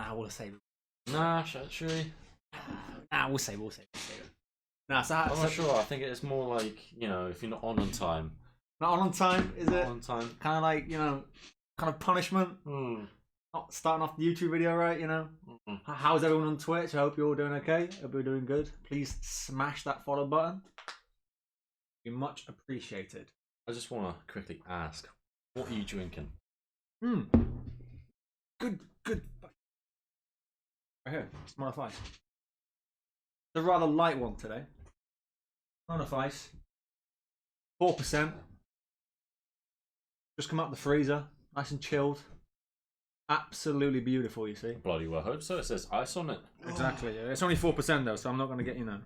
Nah, we'll save it. Nah, should we? Nah, we'll save it. Nah, I'm not sure. I think it's more like, if you're not on time. Not on time, is it? On time. Kind of like, kind of punishment. Not starting off the YouTube video, right? How's everyone on Twitch? I hope you're all doing okay. Hope you're doing good. Please smash that follow button. Be much appreciated. I just want to quickly ask, what are you drinking? Good. Right here, Smirnoff Ice. It's a rather light one today. Smirnoff Ice. 4%. Just come out the freezer, nice and chilled. Absolutely beautiful, you see. Bloody well hope so. It says ice on it. Exactly. Yeah. It's only 4% though, so I'm not going to get not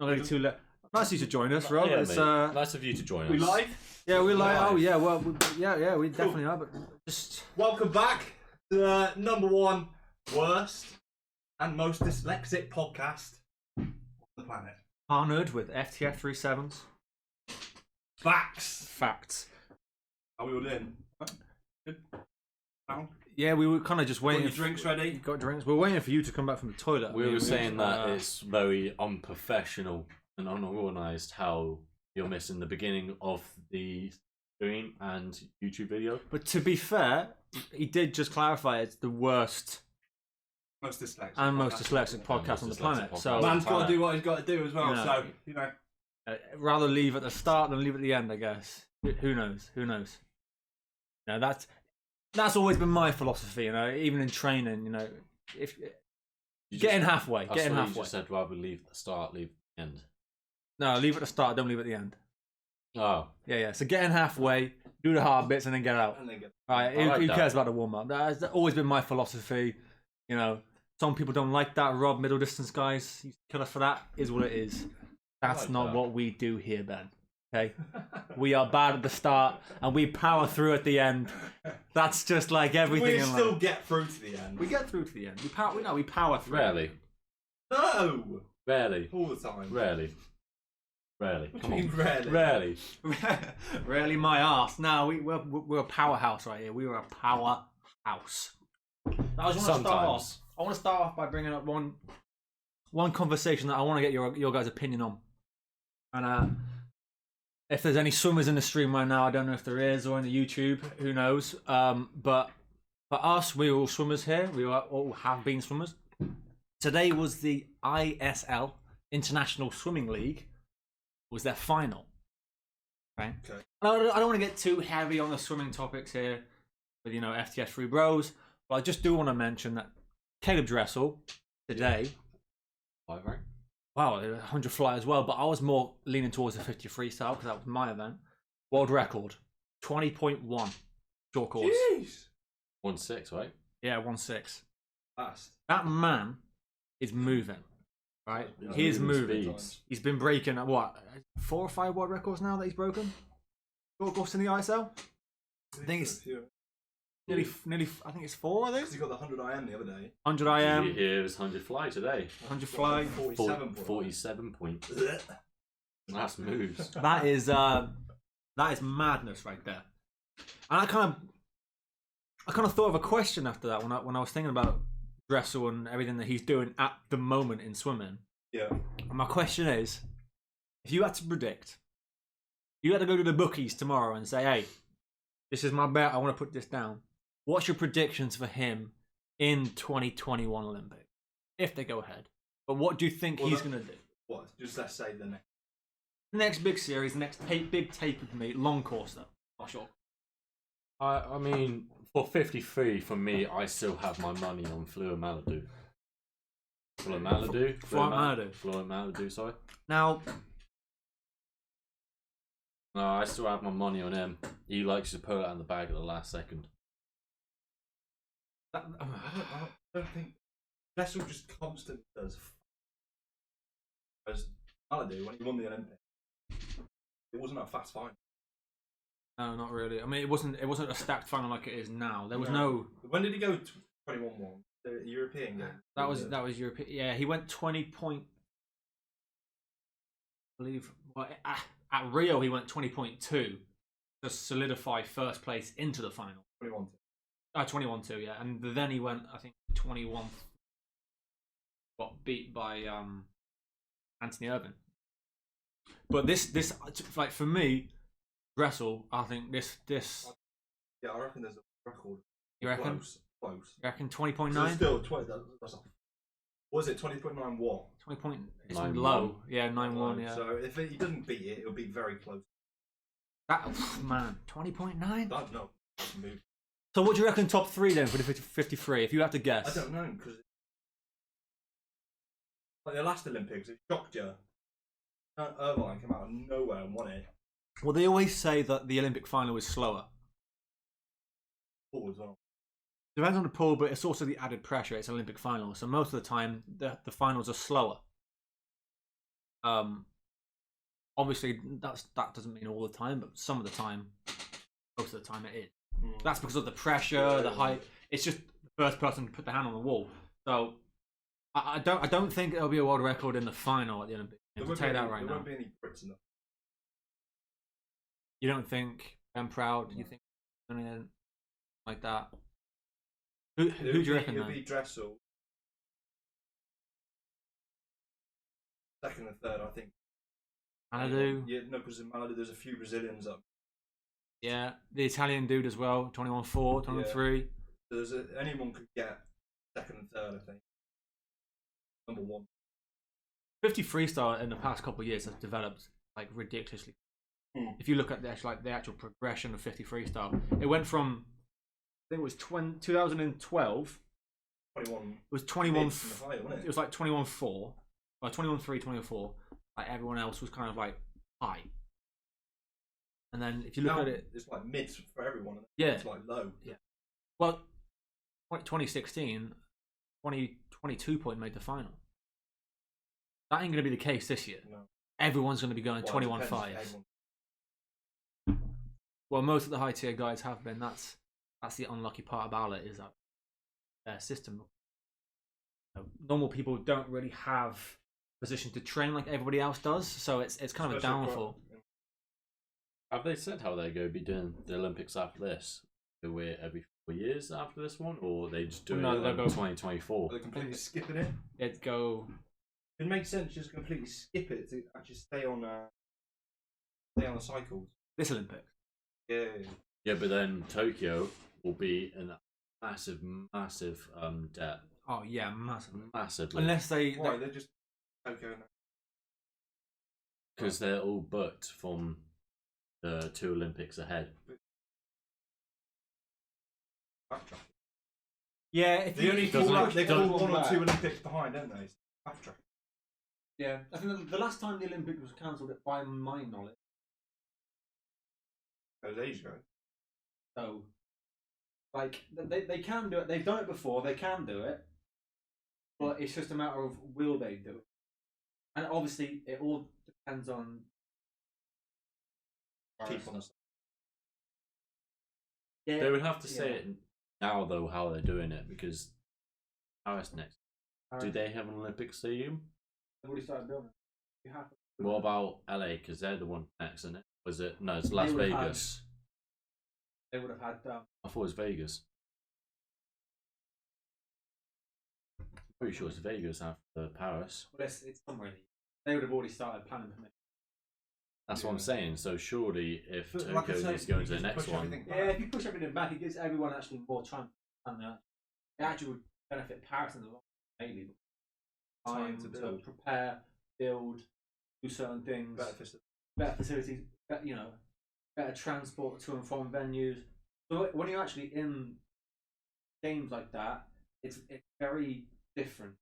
going to get too late. Nice of you to join us, Rob. Yeah, it's nice of you to join us. We live? Yeah, we're live. Oh yeah, well, we definitely are. But just welcome back to the #1 worst and most dyslexic podcast on the planet. Partnered with FTF3BROS. Facts. Are we all in? Good. Down? Yeah, we were kind of just waiting. Got your drinks ready? Got drinks. We're waiting for you to come back from the toilet. We were saying that it's very unprofessional and unorganized how you're missing the beginning of the stream and YouTube video. But to be fair, he did just clarify it's the worst most dyslexic podcast on the planet. So man's got to do what he's got to do as well. So rather leave at the start than leave at the end, I guess. Who knows? That's always been my philosophy. Even in training, if getting halfway. You just said rather leave at the start, leave at the end. No, leave at the start, don't leave at the end. Oh. Yeah. So get in halfway, do the hard bits, and then get out. Alright, who cares about the warm up? That's always been my philosophy. Some people don't like that. Rob, middle distance guys, you kill us for that. Is what it is. That's not what we do here, Ben. Okay, we are bad at the start and we power through at the end. That's just like everything. We still get through to the end. We get through to the end. We power through. Rarely. No. Rarely. All the time. Rarely. Come on. Rarely. Rarely. Rarely my arse. No, we're a powerhouse right here. We are a powerhouse. Sometimes. I want to start off by bringing up one conversation that I want to get your guys' opinion on. And if there's any swimmers in the stream right now, I don't know if there is, or in the YouTube, who knows. But for us, we're all swimmers here. We all have been swimmers. Today was the ISL, International Swimming League, was their final. Okay. I don't want to get too heavy on the swimming topics here with, FTF3BROS, but I just do want to mention that Caleb Dressel today. Yeah. Right. Wow, 100 fly as well, but I was more leaning towards the 50 freestyle because that was my event. World record, 20.1 short course. Jeez. 1.6, right? Yeah, 1.6. Fast. That man is moving, right? He is moving. He's been breaking, 4 or 5 world records now that he's broken? Short course in the ISL? I think it's nearly, I think it's 4, I think. He got the 100 IM the other day. 100 IM. It was 100 fly today. 100 fly. 47 points. That's moves. That is madness right there. And I kind of thought of a question after that when I was thinking about Dressel and everything that he's doing at the moment in swimming. Yeah. And my question is, if you had to predict, you had to go to the bookies tomorrow and say, hey, this is my bet, I want to put this down. What's your predictions for him in 2021 Olympics? If they go ahead. But what do you think he's going to do? What? Just let's say the next big series, the next big taper for me, long course though, not short. I mean, for 53, for me, I still have my money on Fluent Maladu. Fluent Maladu, sorry. Now, no, I still have my money on him. He likes to pull it out in the bag at the last second. I don't think Dressel just constantly does. As Maladu, when he won the Olympics, it wasn't a fast final. No, not really. I mean, it wasn't a stacked final like it is now. There was no. When did he go 21-1? The European game. That was European. Yeah, he went 20 point. I believe. Well, at Rio he went 20.2 to solidify first place into the final. 21. 21 too, yeah. And then he went, I think, 21. Got beat by Anthony Irvin. But this like for me, Dressel, I think this. Yeah, I reckon there's a record. You reckon? Close. You reckon 20.9? So still 20. That's was it 20.9 what? 20 point. It's 9-1. low. Yeah, 9-1. Yeah. So if he doesn't beat it, it'll be very close. That man, 20.9. That no. So what do you reckon top 3 then for the 53? If you had to guess. I don't know because like the last Olympics, it shocked you. Irvine came out of nowhere and won it. Well, they always say that the Olympic final is slower. Paul as well. Depends on the pool, but it's also the added pressure. It's Olympic final, so most of the time the finals are slower. Obviously that doesn't mean all the time, but some of the time, most of the time it is. That's because of the pressure, the height. It's just the first person to put the hand on the wall. So I don't think there'll be a world record in the final at the Olympics. I'll tell you that right now. There won't be any Brits in the. You don't think I'm proud? Do you think anything like that? Who do you reckon? It'll be Dressel. Second and third, I think. Maladu. Yeah, no, because in Maladu there's a few Brazilians up. Yeah, the Italian dude as well. 21-4, 21-3. So anyone could get second and third, I think. Number 1. 50 freestyle in the past couple of years has developed like ridiculously. If you look at the actual progression of 50 freestyle, it went from I think it was 2012. 21. It was 21. Higher, wasn't it was like 21-4, or 21-3, 21-4. Like everyone else was kind of like high. And then if you look at it, it's like mids for everyone. Yeah, it's like low. Yeah. Well, 2016, 22 point made the final. That ain't going to be the case this year. No. Everyone's going to be going 21-5. Well, most of the high tier guys have been. That's the unlucky part about it, is that their system. Normal people don't really have a position to train like everybody else does, so it's kind of a downfall. Have they said how they're going to be doing the Olympics after this? Do it every 4 years after this one, or they just do it in 2024? Are they completely skipping it? It'd go. It makes sense just completely skip it to actually stay on the cycles. This Olympics. Yeah. Yeah, but then Tokyo will be in a massive debt. Oh yeah, massively. Unless they're just Tokyo. Because they're all booked from the 2 Olympics ahead. Backtrack. Yeah, if they only fall 1 or 2 Olympics behind, don't they? Backtrack. Yeah, I think the last time the Olympics was cancelled, by my knowledge, that was ages ago. So, like, they can do it. They've done it before. They can do it, but it's just a matter of will they do it. And obviously, it all depends on. Keep on. Yeah, they would have to say it now, though, how they're doing it, because Paris next. Do they have an Olympic stadium? They've already started building. You have to. What about LA? Because they're the one next, isn't it? Was it? No, it's Las Vegas. They would have had. I thought it was Vegas. I'm pretty sure it's Vegas after Paris. Well, it's somewhere in the. They would have already started planning for me. That's what I'm saying. So surely, if Tokyo like is going to the next one, if you push everything back, it gives everyone actually more time. And it actually would benefit Paris in the long run, maybe. Time to build, prepare, build, do certain things. Better facilities. Better transport to and from venues. So when you're actually in games like that, it's very different.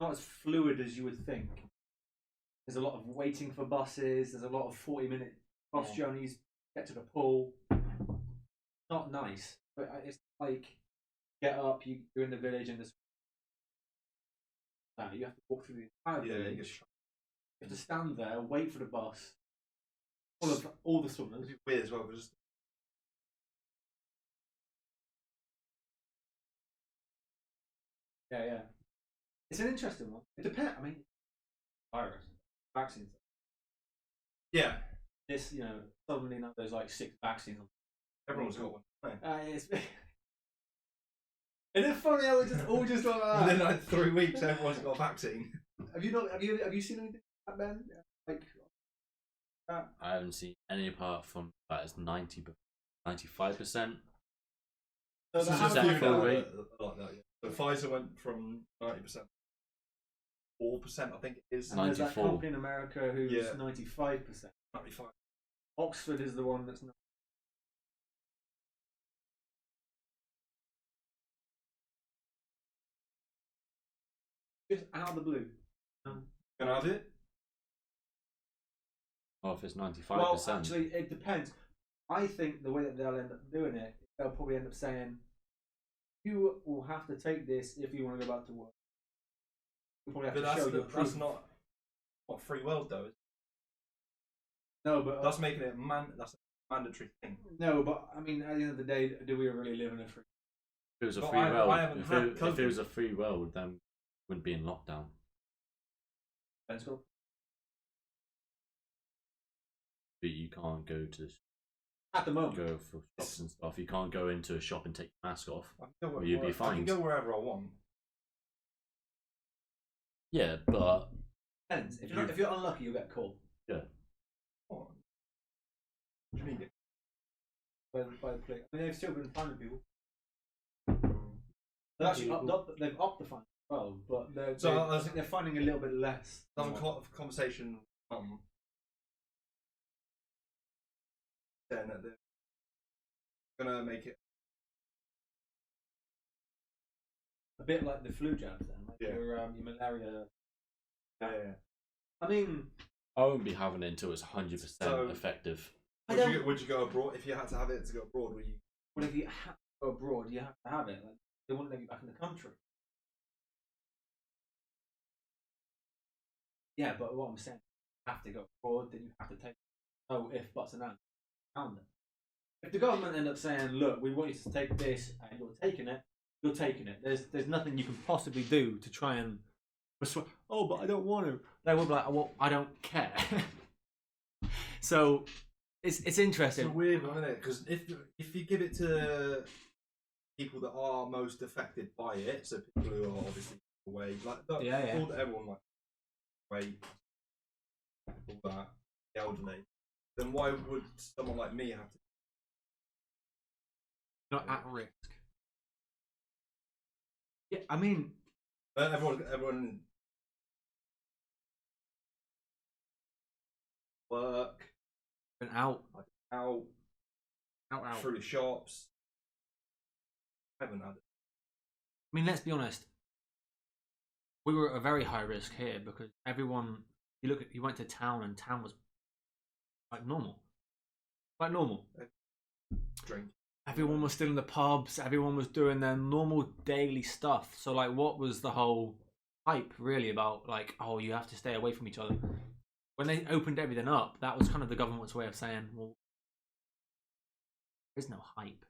Not as fluid as you would think. There's a lot of waiting for buses. There's a lot of 40-minute bus journeys to get to the pool. Not nice, but it's like get up. You're in the village and there's. You have to walk through the entire village. You have to stand there, wait for the bus. All the swimmers. It's weird as well. Just... Yeah. It's an interesting one. It depends. I mean, virus, vaccines. Yeah. This, suddenly now there's like 6 vaccines. Everyone's got one. It's Isn't it funny how it's just all just like that? And then like 3 weeks, everyone's got a vaccine. Have you seen anything like that, Ben? Like that? I haven't seen any apart from that is 95%. So So that just has that been fill done. rate. like that, yeah. So Pfizer went from 90%, 4%, I think it is. And there's that 94. company in America who's Yeah. 95%. 95. Oxford is the one that's not. Just out of the blue. Gonna have it? Oh, if it's 95%. Well, actually, it depends. I think the way that they'll end up doing it, they'll probably end up saying, "You will have to take this if you want to go back to work." You probably have But to show your that's proof. not free world though. No, but That's making it that's a mandatory thing. no, but I mean, at the end of the day, do we really live in a free? if it was a But free I world, haven't if had it COVID. was a free world, then we wouldn't be in lockdown. Let's go. But you can't go to At the moment, go for shops and stuff. You can't go into a shop and take your mask off. I can go Or you'd be I can fined. go wherever I want. Yeah, but depends. If you're unlucky, you'll get caught What do you mean? by the police. I mean, they've still been finding people. They've actually they've upped the fine as well, but I think they're finding a little bit less. Some conversation saying that they're gonna make it. A bit like the flu jabs, then, like Yeah. your malaria. Yeah. I mean, I won't be having it until it's 100% So- effective. Would you go abroad if you had to have it to go abroad? Would you? well, if you have to go abroad, you have to have it. Like, they won't let you back in the country. Yeah, but what I'm saying, you have to go abroad, then you have to take no if, buts, and ands around it. If the government end up saying, "Look, we want you to take this," and you're taking it, you're taking it. There's nothing you can possibly do to try and persuade. Oh, but I don't want to. They will be like, "Well, I don't care." So it's It's interesting. a weird one, isn't it? Because if you give it to people that are most affected by it, so people who are obviously away, like Yeah. all everyone like away, all that, the elderly, then why would someone like me have to? Not at risk. Yeah, I mean, Everyone work been out out through the shops. I haven't had it. I mean, let's be honest. We were at a very high risk here because everyone. You went to town and town was like normal, Drink. Everyone was still in the pubs. Everyone was doing their normal daily stuff. So, like, what was the whole hype really about? Like, oh, you have to stay away from each other. When they opened everything up, that was kind of the government's way of saying, well, there's no hype.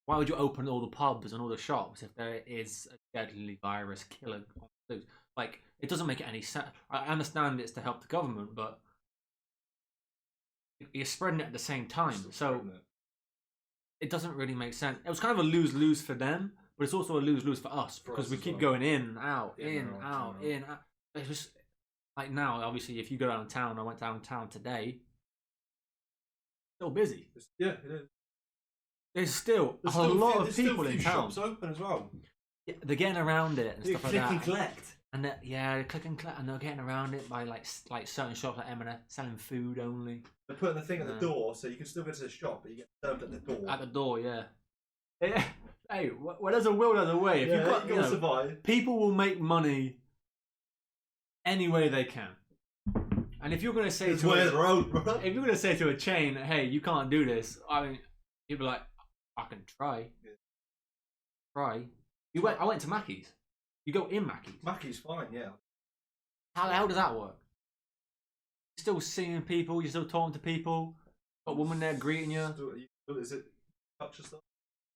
Why would you open all the pubs and all the shops if there is a deadly virus killer on the loose? Like, it doesn't make any sense. I understand it's to help the government, but you're spreading it at the same time. So it doesn't really make sense. It was kind of a lose-lose for them, but it's also a lose-lose for us For because us we as keep well. going in, out, In in, and out, out. in, out. It's just like now, obviously, if you go downtown, I went downtown today, still busy. Yeah, it is. There's still There's a still lot few- of there's still people a in few town. shops open as well. Yeah, they're getting around it and You stuff like click that. and collect. And they click and collect, and they're getting around it by like certain shops like M&S selling food only They're putting the thing at the Yeah. door, so you can still go to the shop, but you get served at the door. at the door. Yeah. Yeah. Hey, well, there's a will, there's a way. If yeah, you've got, you you gotta know, survive. people will make money any way they can. And if you're going to say It's to way a, of the road, bro. if you're going to say to a chain, "Hey, you can't do this," I mean, you'd be like, "I can try." Yeah. Try. I went to Mackey's. You go in Mackey's. Mackey's fine, yeah. How the hell does that work? You're still seeing people. You're still talking to people. Got a woman there greeting you. Is it touch and stuff?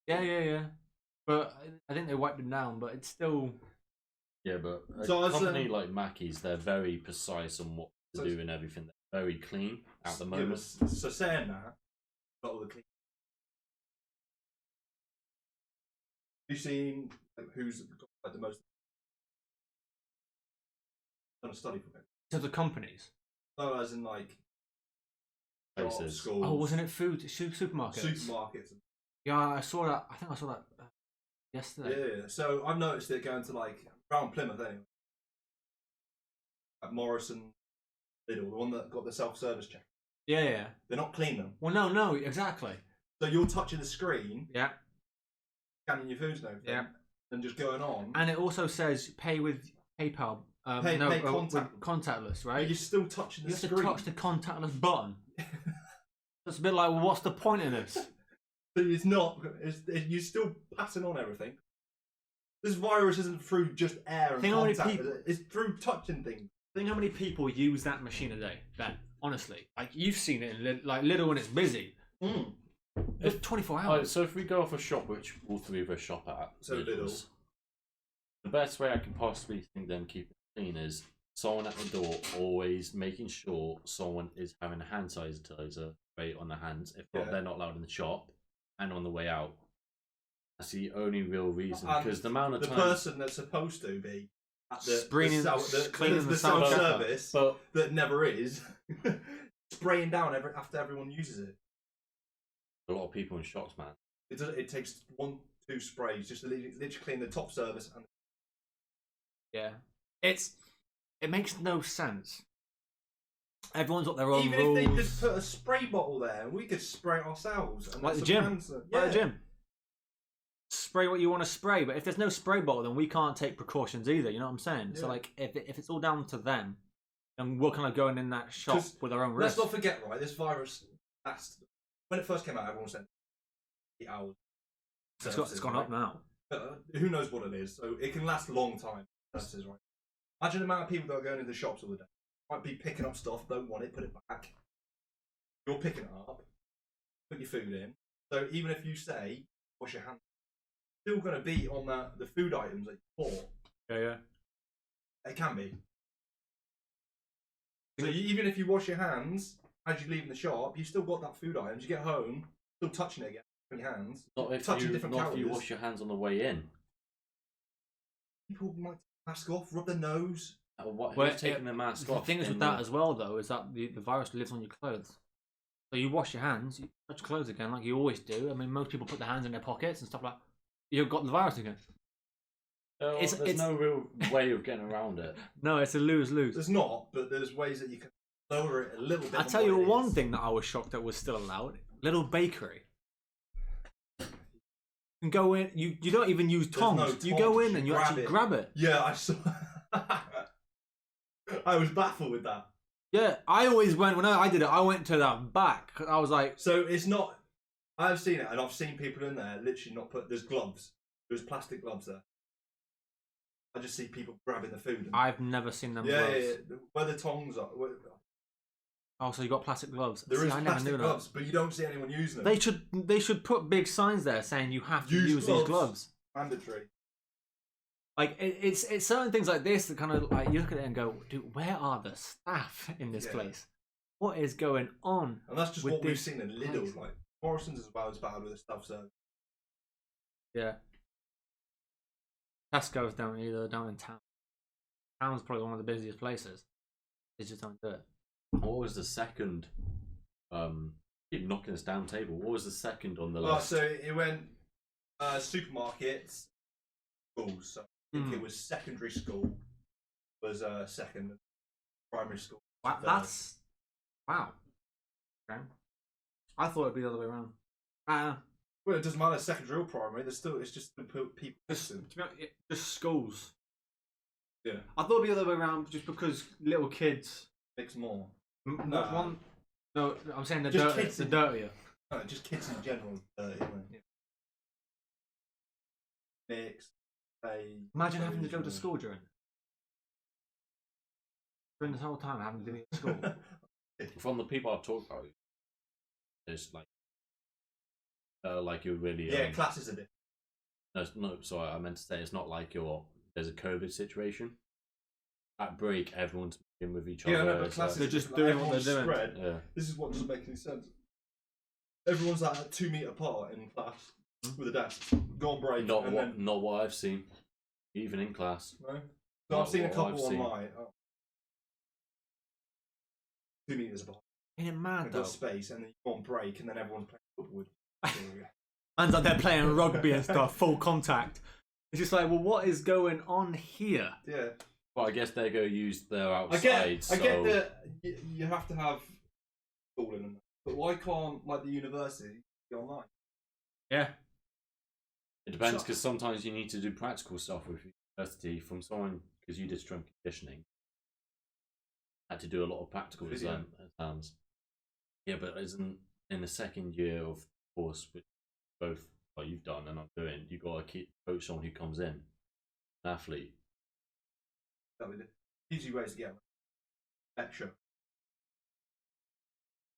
Yeah. But I think they wiped them down. But it's still. Yeah, but a So as, company like Mackey's, they're very precise on what to do and everything. They're very clean at the Yeah, moment. so saying that, not all the clean. you seen who's got like, the most done a study from it? To the companies. No, as in like Places. schools. Oh, wasn't it supermarkets? Supermarkets. Yeah, I saw that. I think I saw that yesterday. Yeah. So I've noticed it going to like around Plymouth anyway. At Morrison, Lidl, the one that got the self-service check. Yeah. They're not clean them. Well, no, exactly. So you're touching the screen, Yeah. scanning your foods and everything, Yeah. and just going on. And it also says pay with PayPal. Pay with contactless, right? You're still touching the You have screen. to touch the contactless button. It's a bit like, well, what's the point in this? So it's not. You're still passing on everything. This virus isn't through just air and Think how many contact. people- It's through touching things. Think how many people use that machine a day, Ben. Honestly, like you've seen it in like Lidl when it's busy. It's 24 hours. Alright, so if we go off a shop which all three of us shop at, So Lidl's, the best way I can possibly think them keep it clean is someone at the door always making sure someone is having a hand sanitizer spray on their hands. If not, Yeah. they're not allowed in the shop and on the way out. That's the only real reason. And Because the amount of the time, person that's supposed to be at the Cleaning the self-service but that never is spraying down after everyone uses it. a lot of people in shops, man. It takes 1-2 sprays just to literally clean the top service and Yeah, it makes no sense. Everyone's got their own even rules. if they just put a spray bottle there, we could spray it ourselves. And Like let the some gym. hands- Like Yeah. the gym. Spray what you want to spray, but if there's no spray bottle, then we can't take precautions either. You know what I'm saying? So Yeah. like, if it's all down to them, then we're kind of going in that shop 'Cause with our own Let's risk. not forget, right? This virus, when it first came out, everyone said 8 hours. It's gone up now. Who knows what it is? So it can last a long time. Services, right? Imagine the amount of people that are going into the shops all the day. Might be picking up stuff, don't want it, put it back. You're picking it up, put your food in. So even if you say wash your hands, it's still going to be on the food items that you bought. Yeah. It can be. So even if you wash your hands as you leave the shop, you still got that food items. You get home, still touching it again with your hands. Not if touching you, different not if you calories. wash your hands on the way in. People might take the mask off, rub their nose. Who's Well, taking the mask The off? thing is in with that as well, though, is that the virus lives on your clothes. So you wash your hands, you touch clothes again, like you always do. I mean, most people put their hands in their pockets and stuff like that. You've got the virus again. There's no real way of getting around it. No, it's a lose-lose. There's not, but there's ways that you can lower it a little bit. I than tell you what it one is. thing that I was shocked that was still allowed: little bakery. You can go in. You don't even use There's tongs. no You go tongs, in you and you grab actually it. grab it. Yeah, I saw. I was baffled with that. Yeah, I always went when I did it. I went to that back. I was like, So it's not. I've seen it, and I've seen people in there literally not put. There's gloves. There's plastic gloves there. I just see people grabbing the food. And, I've never seen them yeah, gloves. yeah. Where the tongs are. Oh, so you got plastic gloves? There See, is I never plastic knew gloves, but you don't see anyone using them. They should put big signs there saying you have to use these gloves. Mandatory. Like it's certain things like this that kind of like you look at it and go, dude, where are the staff in this Yeah. place? What is going on? And that's just with what we've this seen in Lidl. place. Like Morrison's as well as bad with the stuff. So Yeah. Tesco's down in town. Town's probably one of the busiest places. They just don't do it. What was the second? Keep knocking us down table. What was the second on the list? so it went supermarkets, schools. So I think it was secondary school was second, primary school. Wow, third. that's wow. Okay. I thought it'd be the other way around. Well, it doesn't matter secondary or primary. There's still it's just the people. Just schools. Yeah, I thought it'd be the other way around just because little kids. mix more. No, I'm saying Just kids the in- dirtier. No, just kids in general. Mix. Imagine having to go to school during this whole time having to be at school. From the people I've talked about, it's like you're really Yeah, classes are different. no, sorry, I meant to say it's not like there's a COVID situation. At break, everyone's in with each other. Yeah, no, but it's classes They're are just different. doing what Everyone's they're doing. spread. yeah. This is what doesn't make any sense. Everyone's like 2 meter apart in class. with a desk. Go on break. Not what I've seen, even in class. No. So I've seen a couple online. Oh. 2 meters apart. Ain't it mad They've though? got space, and then you go on break, and then everyone's playing footwood. Man's out there playing rugby and stuff, full contact. It's just like, well, what is going on here? Yeah. Well, I guess they're going to use their outside. I get that you have to have schooling and that, but why can't like the university be online? Yeah. It depends, because sometimes you need to do practical stuff with university from someone, because you did strength conditioning. Had to do a lot of practical exams. Yeah, but isn't in the second year of the course, which both you've done and I'm doing, you got to coach someone who comes in, an athlete. Easy ways to get extra.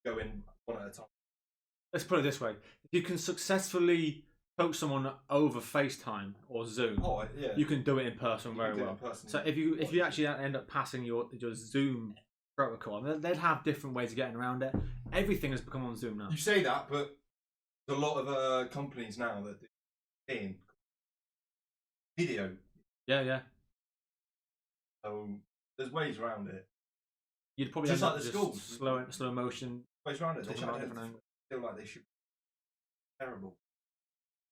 Go in one at a time. Let's put it this way: if you can successfully coach someone over FaceTime or Zoom, you can do it in person very well. So if you actually end up passing your Zoom protocol, they'd have different ways of getting around it. Everything has become on Zoom now. You say that, but there's a lot of companies now that do video. Yeah. So there's ways around it. You'd probably just end like up the just schools. slow motion. Ways around it. They Talking about different angles. feel like they should be terrible.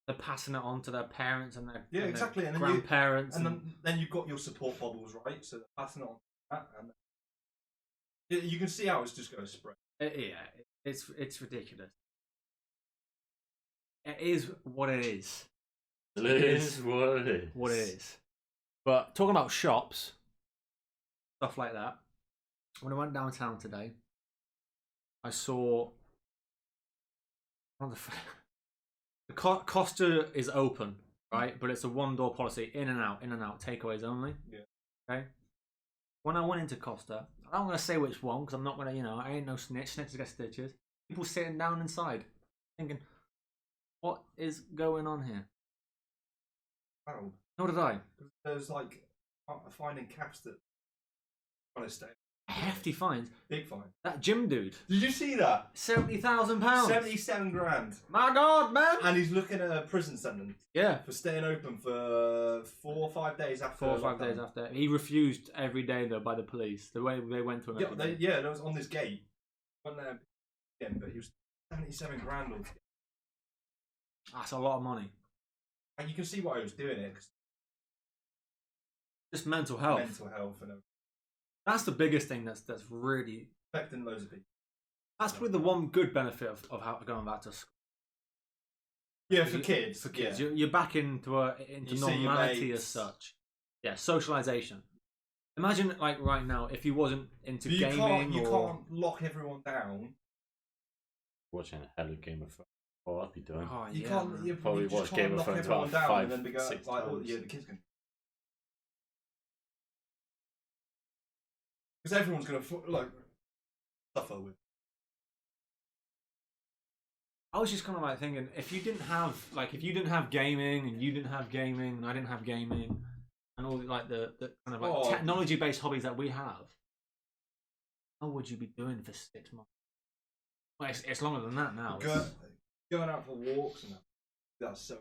They're passing it on to their parents and their exactly, and grandparents, and then you've got your support bubbles, right? So they're passing it on to that, and you can see how it's just going to spread. It's ridiculous. It is what it is. It is what it is. What it is. But talking about shops, stuff like that. When I went downtown today, I saw one of the Costa is open, right? But it's a one-door policy, in and out, takeaways only. Yeah. Okay. When I went into Costa, I don't want to say which one because I'm not gonna, I ain't no snitch. Snitches get stitches. People sitting down inside, thinking, "What is going on here?" Wow. Nor did I. There's like finding caps that trying to stay. Hefty fines. Big fine. That gym dude. Did you see that? £70,000. 77 grand. My God, man. And he's looking at a prison sentence. Yeah. For staying open for 4 or 5 days after. 4 or 5 days after. He refused every day though by the police. The way they went to him. That was on this gate. Went there again, but he was 77 grand altogether. That's a lot of money. And you can see why he was doing it. Just mental health. Mental health and everything. That's the biggest thing that's really affecting loads of people. That's probably the one good benefit of how going back to school. Yeah, for kids. For kids, you're back into normality as such. Yeah, socialization. Imagine like right now if you wasn't into gaming. You can't lock everyone down. Watching a hell of Game of Thrones. Oh, I'd be doing. Oh, you can't. You probably watch Game of Thrones about 5, 6 times. The kids can. Because everyone's going to suffer with. I was just kind of like thinking, if you didn't have gaming, and you didn't have gaming, and I didn't have gaming, and all like the kind of like technology-based hobbies that we have, what would you be doing for 6 months? Well, it's longer than that now. Going out for walks and that's so.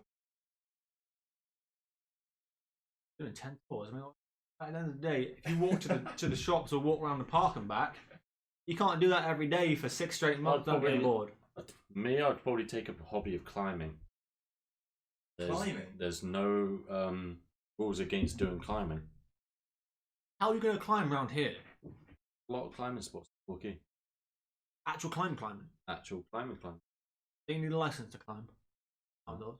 Doing 10 tours. I mean, at the end of the day, if you walk to the shops or walk around the park and back, you can't do that every day for 6 straight months. Don't get bored. Me, I'd probably take up a hobby of climbing. There's no rules against doing climbing. How are you going to climb around here? A lot of climbing spots. Okay. Actual climbing. Actual climbing. Do you need a license to climb outdoors?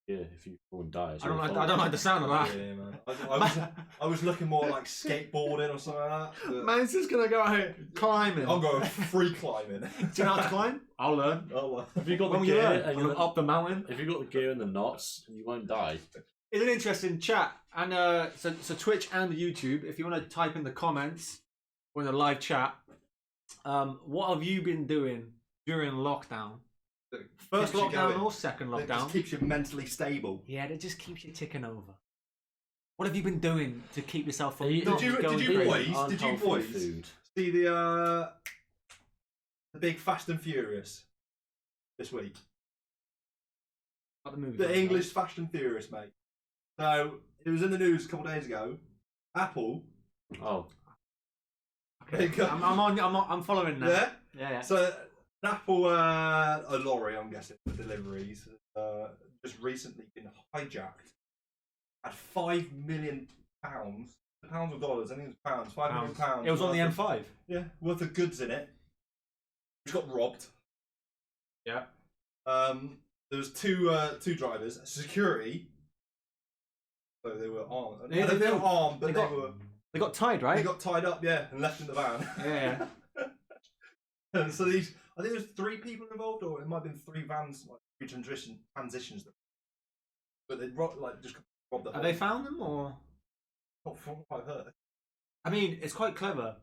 Yeah, if you fall and die. I don't like the sound of that. Yeah, man. I was looking more like skateboarding or something like that. Man's just gonna go out here climbing. I'm going free climbing. Do you know how to climb? I'll learn. If you got the gear and you're up the mountain, if you got the gear and the knots, you won't die. It's an interesting chat, and so Twitch and YouTube. If you want to type in the comments or in the live chat, what have you been doing during lockdown? First lockdown or second lockdown? It just keeps you mentally stable. Yeah, it just keeps you ticking over. What have you been doing to keep yourself from? Did you boys see the big Fast and Furious this week? Not the movie. The English Fast and Furious, mate. So it was in the news a couple of days ago. Apple. Oh. Okay. I'm following now. Yeah. Yeah. So an Apple, a lorry, I'm guessing, for deliveries, just recently been hijacked. Had £5 million. Pounds or dollars? I think it was pounds. £5 million. It was on the M5. Yeah, worth of goods in it. Which got robbed. Yeah. There was two drivers, security. So they were armed. Yeah, they were armed, but they got tied, right? They got tied up, yeah, and left in the van. Yeah. And so these, I think there was 3 people involved, or it might have been 3 vans, like 3 transitions. But they just robbed the. Have they found them or? Not from what I've heard. I mean, it's quite clever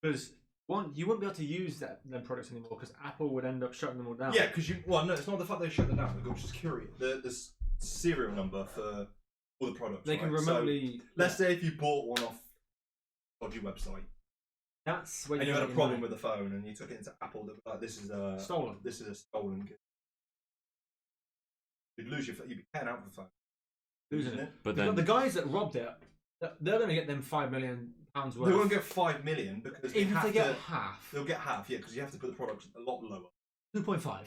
because you wouldn't be able to use them products anymore because Apple would end up shutting them all down. Yeah, because no, it's not the fact they shut them down. They've got security. The serial number for all the products. They can remotely. So, let's say if you bought one off a dodgy website. That's when and you had a problem with the phone, and you took it into Apple. That like, this is a stolen. This is a stolen good. You'd lose you'd be paying out for the phone. Losing it. But then the guys that robbed it, they're going to get them £5 million worth. They won't get 5 million because even if they get half. They'll get half, yeah, because you have to put the product a lot lower. 2.5.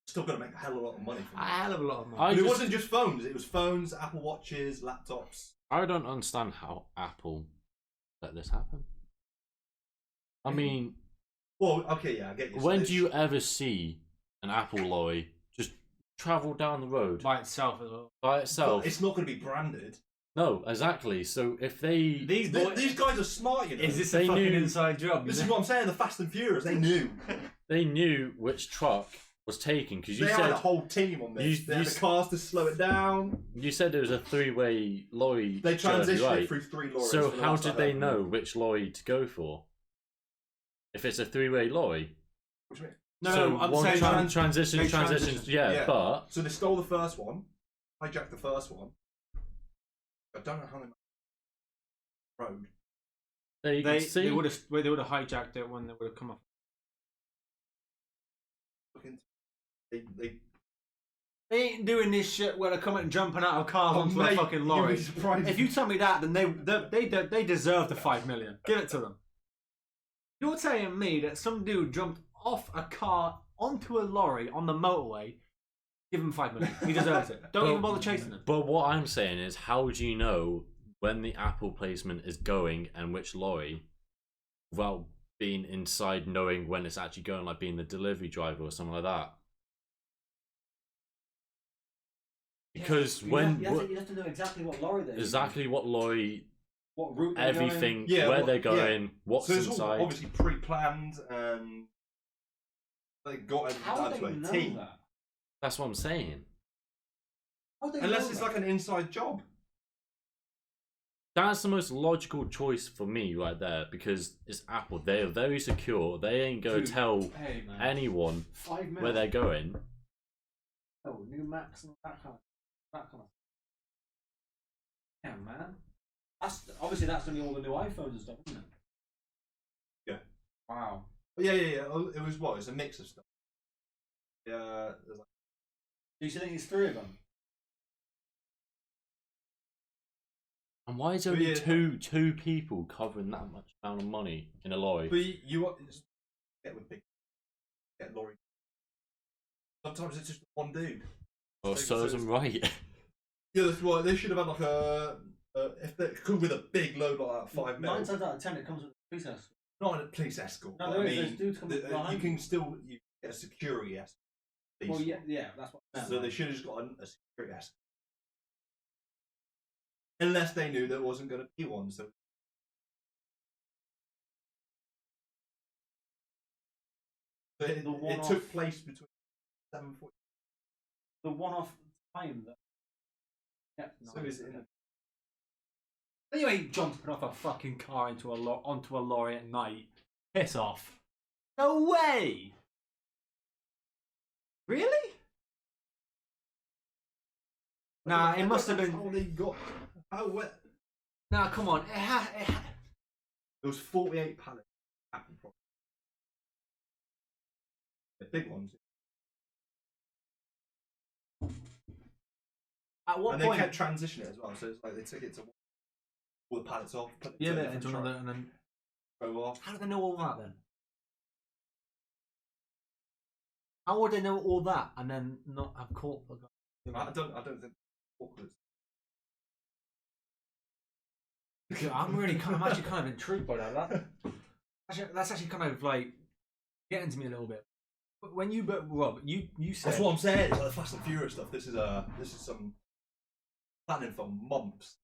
Still going to make a hell of a lot of money from it. A hell of a lot of money. But it wasn't just phones. It was phones, Apple Watches, laptops. I don't understand how Apple let this happen. I mean, well, okay, yeah, I get you. When do you ever see an Apple lorry just travel down the road by itself as well? By itself, but it's not going to be branded. No, exactly. So if they these guys are smart, you know. Is this a fucking inside job? This is what I'm saying. The Fast and Furious, they knew. They knew which truck was taken because you they said had a whole team on this. They had the cars to slow it down. You said there was a 3-way lorry. They transitioned right? it through 3 lorries. So how did they know which lorry to go for? If it's a 3-way lorry. What do you mean? No, so I'm one saying transitions. Yeah, but so they stole the first one, hijacked the first one. I don't know how they road. They would have hijacked it when they would have come off. They ain't doing this shit where they're coming and jumping out of cars onto a fucking lorry. If you tell me that, then they deserve the 5 million. Give it to them. You're telling me that some dude jumped off a car onto a lorry on the motorway? Give him 5 million. He deserves it. Don't even bother chasing him. But what I'm saying is, how do you know when the Apple placement is going and which lorry, without being inside knowing when it's actually going, like being the delivery driver or something like that? Because you have to know exactly what lorry they're exactly what lorry, what route, everything, going. where they're going, what's so it's inside. All obviously pre-planned, and they got everything down to a T. That's what I'm saying. Unless it's like an inside job. That's the most logical choice for me right there, because it's Apple. They are very secure. They ain't going to tell anyone where they're going. Oh, new Macs and that kind of stuff. Yeah, man. Obviously that's going to be all the new iPhones and stuff, isn't it? Yeah. Wow. Yeah. It was what? It's a mix of stuff. Yeah. Do you think it's 3 of them? And why is only two people covering that much amount of money in a lorry? But you get lorry. Sometimes it's just one dude. Well, serves them right. Yeah, that's why they should have had like if they could with a big load like that, 5 mil. 9 times out of 10 it comes with a police escort. Not a police escort. No, there's dudes coming behind. You can still get a security escort. Well, yeah, that's what. So they should have just got a security escort. Unless they knew there wasn't going to be one. So it took place between 7:40. The one-off time that. Yeah. So is it? Anyway, jumping off a fucking car onto a lorry at night. Piss off. No way. Really? Nah, it must have been. How they got? How wet? Nah, come on. There was 48 pallets. Apple products. The big ones. At what and point? they kept transitioning it as well. So it's like they took it to all the pallets off, put it Yeah, to a into different another, truck, and then go off. how do they know all that then? How would they know all that and then not have caught? I don't think. Awkward. I'm actually kind of intrigued by that. That's actually kind of like getting to me a little bit. When you, Rob, you said That's what I'm saying. It's like the Fast and Furious stuff. This is some planning for months.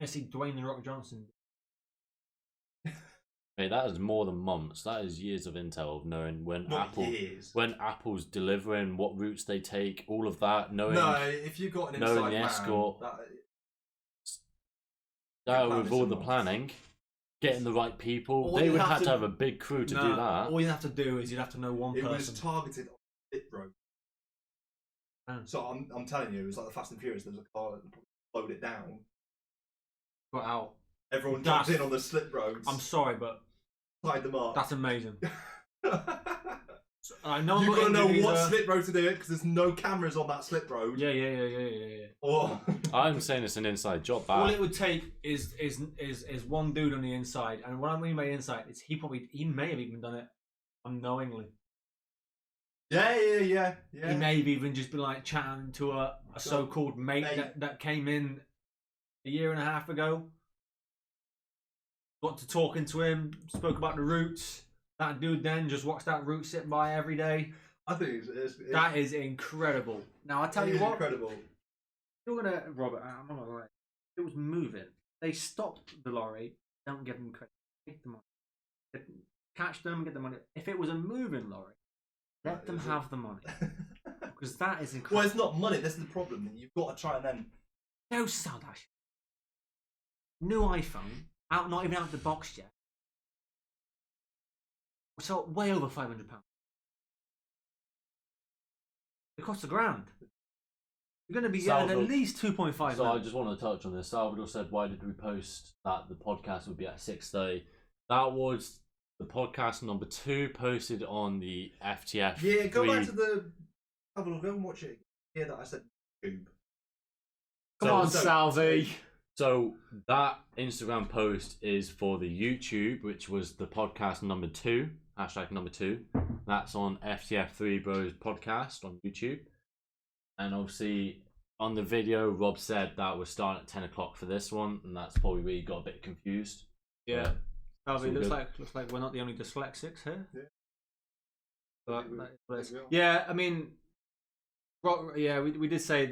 I see Dwayne the Rock Johnson. Hey, that is more than months. That is years of intel of knowing when Not years. when Apple's delivering, what routes they take, all of that. Knowing if you've got an knowing inside the man, escort. That with all the planning, getting the right people, All they you would have have to- to have a big crew to do that. All you have to do is you'd have to know one it was person. targeted on pit road. Mm. So I'm telling you, it was like the Fast and Furious. There was a car that slowed it down. Got out. Everyone That's- jumped in on the slip roads. I'm sorry, but tied them up. that's amazing. You've got to know what slip road to do it because there's no cameras on that slip road. Yeah. Oh. I'm saying it's an inside job. All That it would take is one dude on the inside, and what I mean by inside is he may have even done it unknowingly. Yeah. He may have even just been like chatting to a so-called mate. That came in a year and a half ago. Got to talking to him, spoke about the routes. That dude then just watched that route sitting by every day. I think That is incredible. Now I tell you what, incredible. you're gonna Robert. I'm not gonna lie. It was moving. They stopped the lorry. Don't give them credit. Take the money. Catch them. Get the money. If it was a moving lorry, let them have the money because that is incredible. Well, it's not money. That's the problem. You've got to try and then. No sell that shit. New iPhone out, not even out of the box yet. So way over £500. It costs £1,000. You're going to be getting at least 2.5. So I just want to touch on this. Salvador said, "Why did we post that the podcast would be at 6:30?" That was the podcast number 2 posted on the FTF. Yeah, go back to the. Have a look. Go and watch it. Yeah, that I said. YouTube. Come on, Salvi. So that Instagram post is for the YouTube, which was the podcast number 2, hashtag number 2. That's on FTF3BROS podcast on YouTube. And obviously on the video, Rob said that we're starting at 10 o'clock for this one, and that's probably where you got a bit confused. Yeah, Salvi, all looks good. like we're not the only dyslexics here. Yeah. But yeah, I mean, yeah, we did say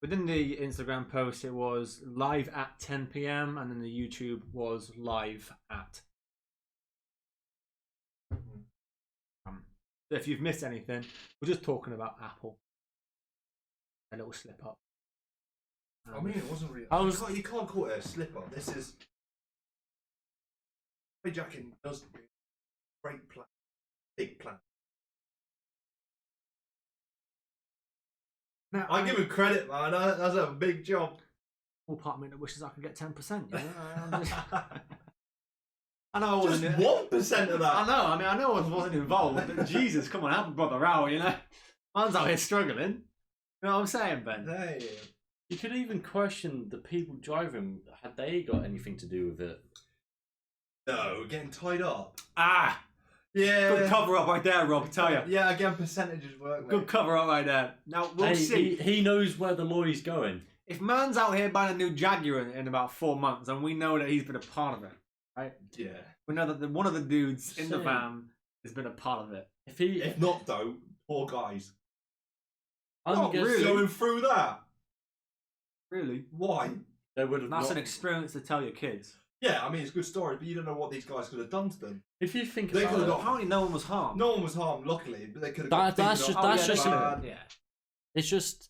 within the Instagram post it was live at 10 p.m. and then the YouTube was live at. If you've missed anything, we're just talking about Apple. A little slip up. I mean, it wasn't really. You can't call it a slip up. This is. Hijacking does great plan, big plan. Now, I give him credit, man. That's a big job. All part of me that wishes I could get 10%. You know? I know I Just wasn't. 1% of that. I know. I mean, I know I wasn't involved. But Jesus, come on, help a brother out. You know, man's out here struggling. You know what I'm saying, Ben? Hey. You could even question the people driving. Had they got anything to do with it? No, getting tied up. Ah, Yeah. good cover up right there, Rob. I tell you. Yeah, again, percentages work. Mate. Good cover up right there. Now we'll see. He knows where the lorry's going. If man's out here buying a new Jaguar in about 4 months, and we know that he's been a part of it, right? Yeah. We know that one of the dudes in the Same. van has been a part of it. If not, though, poor guys. I'm Not guessing really going through that. Really? Why? they would have. That's an experience to tell your kids. Yeah, I mean, it's a good story, but you don't know what these guys could have done to them. If you think They about could've it, got- Apparently, no one was harmed. No one was harmed, luckily, but they could have That- got that's beaten just- up. that's Yeah, just bad. Yeah. it's just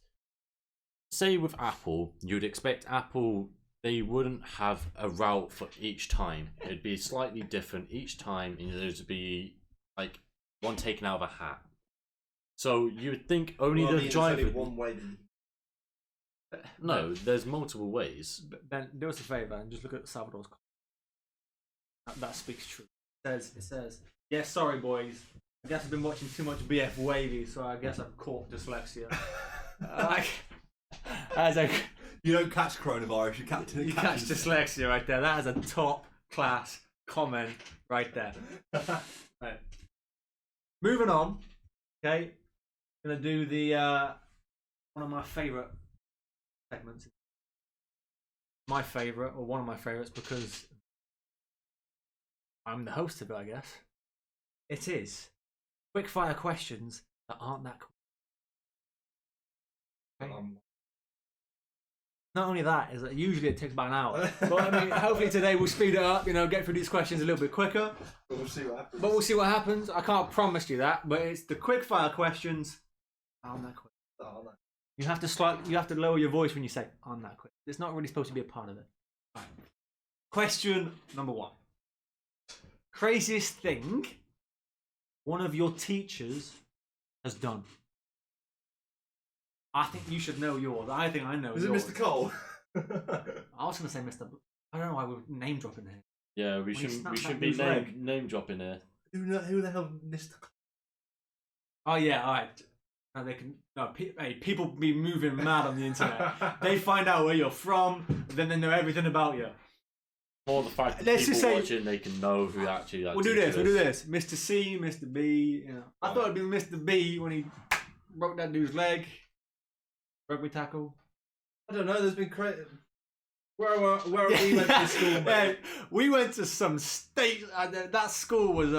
say with Apple, you'd expect Apple. They wouldn't have a route for each time. It'd be slightly different each time, and there'd be like one taken out of a hat. So you would think only Well, I the mean, it's driver. only one way. No, there's multiple ways. Ben, do us a favour and just look at Salvador's comment. That speaks truth. It says, yeah, sorry boys. I guess I've been watching too much BF Wavy, so I guess I've caught dyslexia. Like, as a You don't catch coronavirus, you catch dyslexia right there. That is a top class comment right there. Right. Moving on. Okay, gonna do the one of my favorite segments. My favorite, or one of my favorites, because I'm the host of it, I guess. It is quick fire questions that aren't that cool. Okay. Not only that, is that usually it takes about an hour. But I mean, hopefully today we'll speed it up, get through these questions a little bit quicker. But we'll see what happens. But we'll see what happens. I can't promise you that, but it's the quick fire questions. On that quick. You have to lower your voice when you say on that quick. It's not really supposed to be a part of it. Right. Question number 1. Craziest thing one of your teachers has done. I think you should know yours. I think I know yours. Is it Mr. Cole? I was going to say Mr. I don't know why we're name dropping here. Yeah, we shouldn't be name dropping here. Who the hell Mr. Cole? Oh yeah, alright. Now they can. No, people be moving mad on the internet. They find out where you're from, then they know everything about you. More the fact that Let's people just say, watching, they can know who actually that We'll do teacher this. is. Mr. C, Mr. B. I thought it'd be Mr. B when he broke that dude's leg. Rugby tackle. I don't know. There's been where we went to school, mate? We went to some state. That school was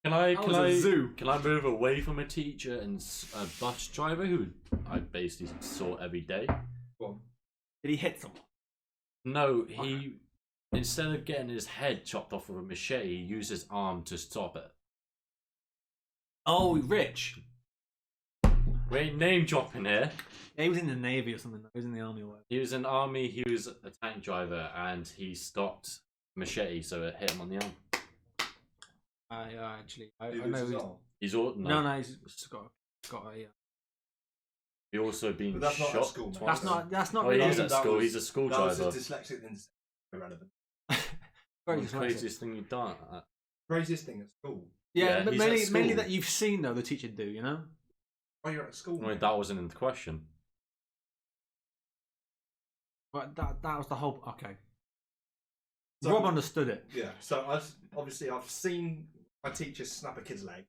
Can I zoo. Can I move away from a teacher and a bus driver who I basically saw every day? Go on. Did he hit someone? No, he instead of getting his head chopped off with a machete, he used his arm to stop it. Oh, Rich. We ain't name dropping here. Yeah, he was in the Navy or something. He was in the Army or whatever. He was in the army, he was a tank driver, and he stopped machete, so it hit him on the arm. Actually, I know he's all no, he's got a. He also been But that's not shot. at school, mate. That's not. Oh, he really is at school. He's a school That was driver. his dyslexic thing. Irrelevant. Very What's the craziest thing you've done? Craziest thing at school. Yeah, Yeah, but he's at mainly school. that you've seen though the teacher do, Oh, you're at school. I mean, mate. that wasn't in the question. But that was the whole. Okay. So- Rob understood it. Yeah. So I've seen my teacher snap a kid's leg,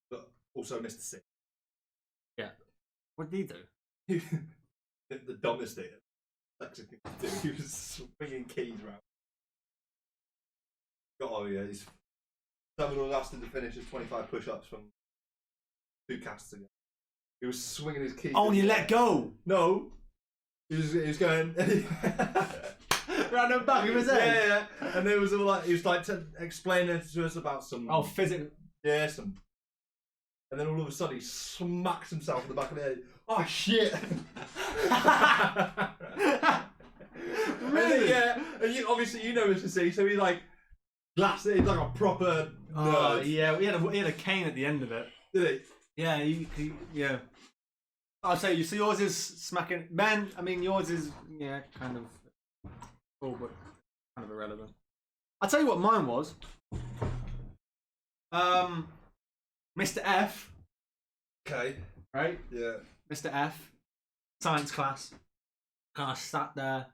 but also Mr. C. What did he do? The dumbest thing. Dyslexic thing to do. He was swinging keys around. Oh yeah, he's someone asked him to finish his 25 push-ups from 2 casts ago. He was swinging his keys. Oh, and he let go. No. He was going. Round the back of his head. Yeah. And it was all like he was like explaining to us about some. Oh, physics. Yeah, some. And then all of a sudden he smacks himself in the back of the head. Oh shit! Really? Yeah. And obviously you know Mr. C, so he's like he's like a proper Oh, nerd. yeah. He had a cane at the end of it. Did Yeah, yeah. I'll say so yours is smacking Ben. I mean, yours is kind of cool, but kind of irrelevant. I'll tell you what mine was. Mr. F, he? Okay. right? Yeah. Mr. F, science class. Kind of sat there,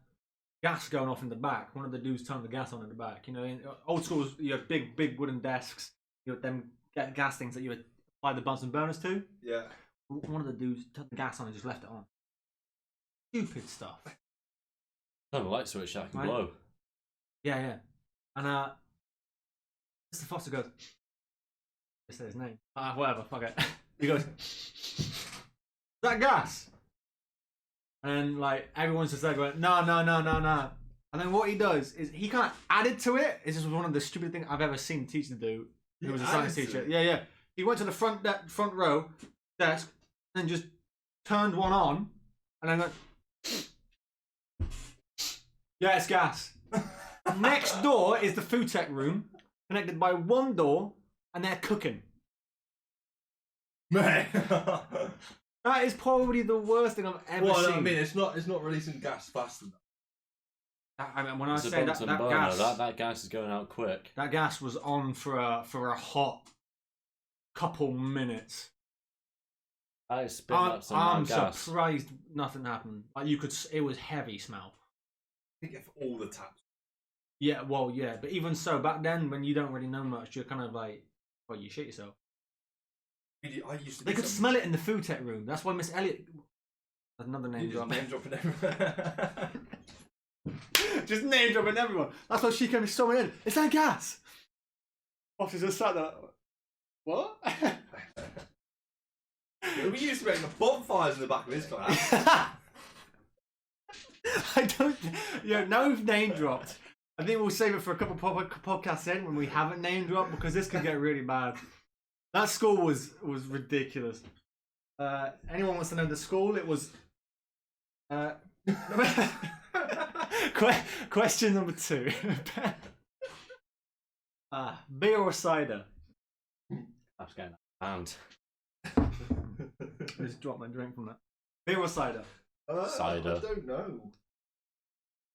gas going off in the back. One of the dudes turned the gas on in the back. In old schools, you had big wooden desks. You had them gas things that you would apply the Bunsen burners to. Yeah. One of the dudes turned the gas on and just left it on. Stupid stuff. Turn the light switch that can Right. blow. Yeah. And Mr. Foster goes, I said his name. Whatever, fuck it. He goes, that gas? And like everyone's just like going, no. And then what he does is he kind of added to it. It's just one of the stupid things I've ever seen a teacher do. He was a science added to teacher. it? Yeah. He went to the front row desk and just turned one on, and then went, yeah, it's gas. Next door is the food tech room, connected by one door, and they're cooking. Man. That is probably the worst thing I've ever seen. I mean, it's not releasing gas fast enough. I mean, when I It's a say that Bunsen burner. gas, That gas is going out quick. that gas was on for a hot couple minutes. I spit up some I'm gas. surprised nothing happened. Like you could, it was heavy smell. I think if all the taps. Yeah, well, yeah, but even so, back then when you don't really know much, you're kind of like, well, you shit yourself. I used to. They could smell it in the food tech room. That's why Miss Elliot. Another name drop. Name dropping everywhere. Just name dropping everyone. That's why she came storming in. Is that gas? Officer just sat there. What? We used to make the bonfires in the back of his class. I don't. Yeah, now we've name dropped. I think we'll save it for a couple podcasts in when we haven't name dropped because this could get really bad. That school was ridiculous. Anyone wants to know the school? It was. Question number 2. Beer or cider? I'm just getting that. Just drop my drink from that. Beer or cider? Cider. I don't know.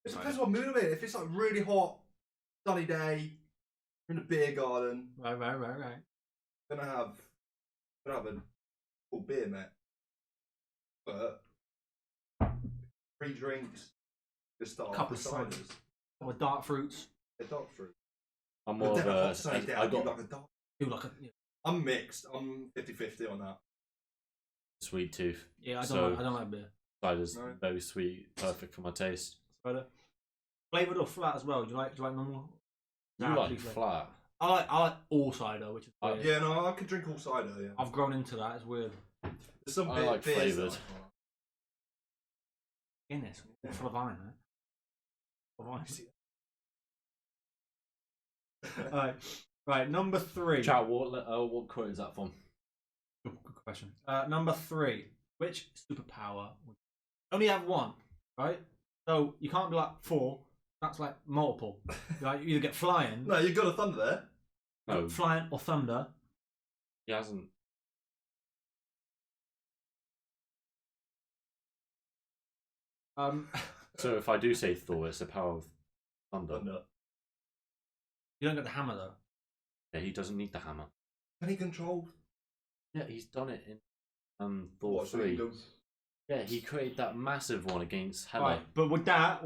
It depends what mood I'm in. If it's like really hot, sunny day, you're in a beer garden. Right. I'm gonna have a full beer, mate. But 3 drinks. Just start Couple with of ciders. ciders. Or dark fruits. They're dark fruit. I'm But more then of a a. hot sunny day, I I do got like a dark. Do like a I'm mixed. I'm 50-50 on that. sweet tooth. yeah. I So- don't like beer. Cider's No. very sweet, perfect for my taste. Cider. Flavored or flat as well? Do you like normal? You Nah, like please, flat. I like all cider, which is weird. Yeah, no, I could drink all cider. Yeah. I've grown into that. It's weird. There's some I like beers flavoured. that Guinness, full of iron, man. Full of iron. Right. Number 3. Chat, what quote is that from? Good question. Number 3. Which superpower would only have one, right? So you can't be like 4. That's like multiple. Like you either get flying, No, you've got a thunder there. No, flying or thunder. he hasn't. So if I do say Thor, it's the power of thunder. Thunder. You don't get the hammer though. Yeah, he doesn't need the hammer. Can he control? Yeah, he's done it in Thor What, so 3. he does- Yeah, he created that massive one against Hela. Right, but with that,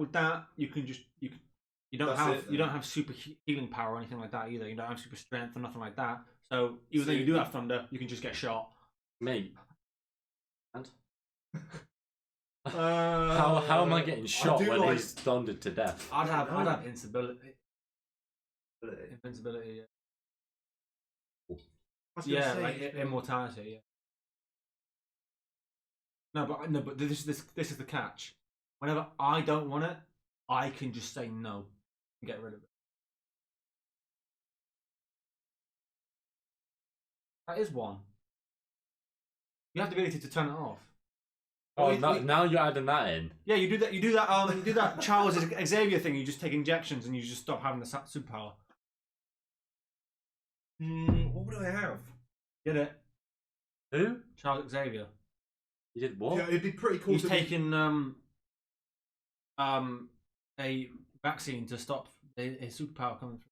you can just you don't That's have it, you then. don't have super healing power or anything like that either. You don't have super strength or nothing like that. So even though So you do have thunder, you can just get shot. Mate. And Uh, how am I getting shot do when like- he's thundered to death? I'd have No. invincibility. Invincibility. I was gonna Yeah, say, like immortality. Yeah. No, but this is the catch. Whenever I don't want it, I can just say no and get rid of it. That is one. You have the ability to turn it off. Oh, Wait, wait. now you're adding that in. Yeah, you do that. You do that. You do that. Charles Xavier thing. You just take injections and you just stop having the superpower. what would I have? Get it? Who? Charles Xavier. You did what? Yeah, it'd be pretty cool. He's to taking a vaccine to stop his superpower coming through.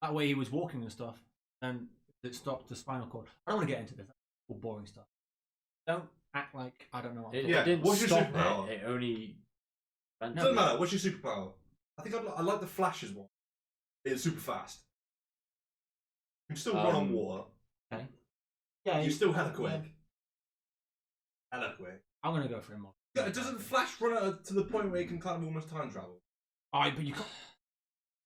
That way he was walking and stuff, and it stopped the spinal cord. I don't want to get into this. That's all boring stuff. Don't act like I don't know what I'm It, talking Yeah, it didn't what's your stop superpower? it. It only. It doesn't matter. What's your superpower? I think I like the Flash's one. It's super fast. You can still run on water. about. Yeah, You're still hella quick. Hella quick. I'm gonna go for him. Yeah, doesn't the Flash run to the point where you can kind of almost time travel? Alright, but you can't.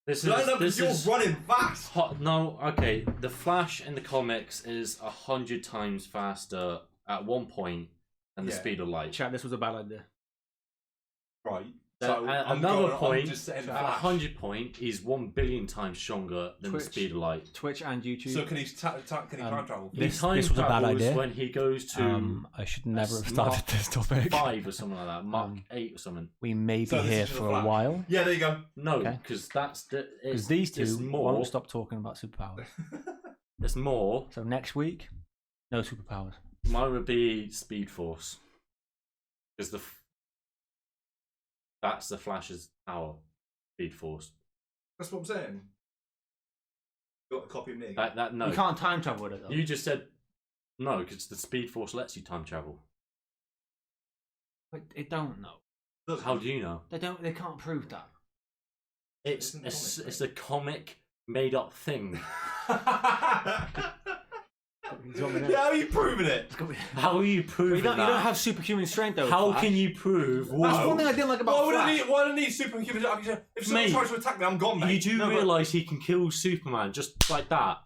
This No, is no, this you're is running fast. hot. No, okay. The Flash in the comics is 100 times faster at one point than the Yeah. speed of light. Chat, this was a bad idea. Right. Then So at I'm another going, I'm point, just saying at Flash. 100 point, he's 1 billion times stronger than Twitch. the speed of light. Twitch and YouTube. So can he time travel? He This time was a bad travels idea. when he goes to I should never have Mark started this topic. 5 or something like that, Mark 8 or something. We may be So this here is just for a a flash. while Yeah, there you go. No, Okay. because that's the. because these it's two more. won't stop talking about superpowers. It's more. So next week, no superpowers. Mine would be Speed Force, because that's the Flash's power. Speed Force. That's what I'm saying. Got a copy of me. That no. You can't time travel with it though. You just said No, because the Speed Force lets you time travel. But they don't know. How do you know? They don't. They can't prove that. It's It's in the comic, it's a comic made up thing. Yeah, how are you proving it? How are you proving You don't that? have superhuman strength though. How Flash. can you prove? That's one thing I didn't like about Flash. Why do I need superhuman? If someone Mate, tries to attack me, I'm gone, mate. You do No, but- realise he can kill Superman just like that?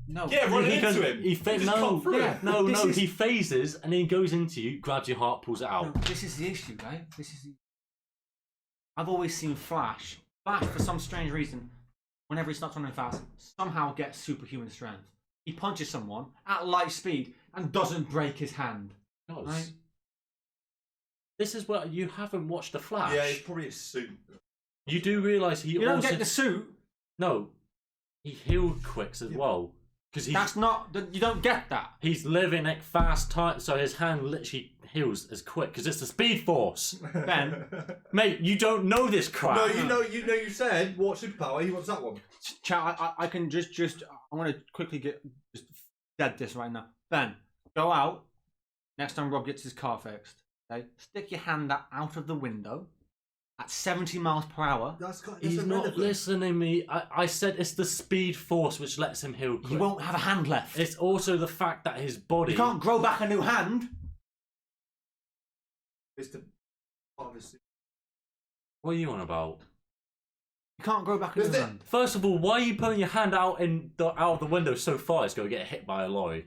No. Yeah, running He into can- him. He You just no, cut through yeah, it. no, This no. is- He phases and then goes into you, grabs your heart, pulls it No, out. this is the issue, right? This is. I've always seen Flash. Flash, for some strange reason, whenever he starts running fast, somehow gets superhuman strength. He punches someone at light speed and doesn't break his hand. Gosh. Right? This is what you haven't watched the Flash. Yeah, it's probably a suit. You do realise he You don't also get the suit. no. He healed quicks as well because That's not. You don't get that. he's living at fast time, so his hand literally heals as quick because it's the Speed Force. Ben, Mate, you don't know this crap. No, you said what superpower? He wants that one. chat. I can just. I want to quickly just dead this right now. Ben, go out. Next time Rob gets his car fixed, okay? Stick your hand out of the window at 70 miles per hour. He's not listening to me. I said it's the Speed Force which lets him heal quick. You won't have a hand left. It's also the fact that his body. You can't grow back a new hand. It's the part of his suit. What are you on about? You can't grow back a new Is it- hand. First of all, why are you putting your hand out of the window so far it's going to get hit by a lorry?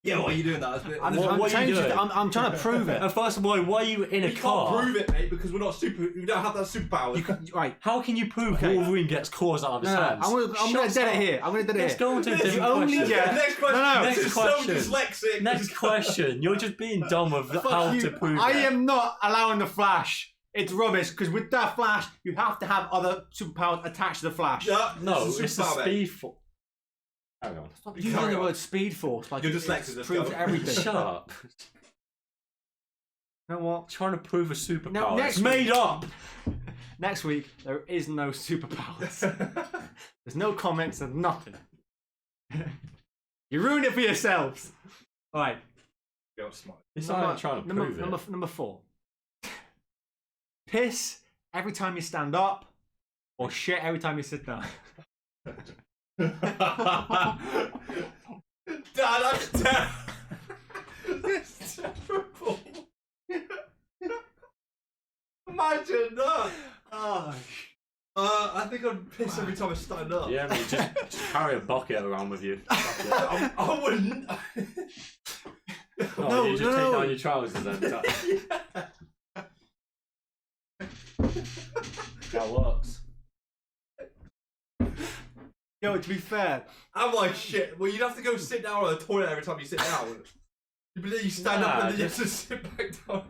Yeah, why are you doing that? I'm What are you saying doing? I'm trying to prove it. And first of all, why are you in a We car? can't prove it, mate, because we're not super. We don't have that superpower. Right. How can you prove Okay. Wolverine gets claws out of his No, hands? I'm gonna Shut dead up. it here. I'm gonna dead it Let's here. go on to a This different only question. get- Next question. No, This next is question. so dyslexic. Next question. You're just being dumb with Fuck how you. to prove I it. am not allowing the Flash. It's rubbish because with that Flash, you have to have other superpowers attached to the Flash. Yeah, No, this is it's the superpower, mate. Speed Force. Hang on. Stop You using carry the on. word Speed Force like You're it dyslexic, let's proves go. everything. Shut up. You know what? Trying to prove a superpower. No, next it's made week- up. Next week there is no superpowers. There's no comics and nothing. You ruined it for yourselves. All right. You're smart. It's not like trying to prove it. Number 4. Piss every time you stand up, or shit every time you sit down. Dad, that's terrible. It's terrible. Imagine that. I think I'd piss every time I stand up. Yeah, mate, just carry a bucket around with you. I wouldn't. Oh, you just no. take down your trousers then. That works. Yo, to be fair, I'm like shit. Well, you'd have to go sit down on the toilet every time you sit down. But then you stand up and then you have to sit back down.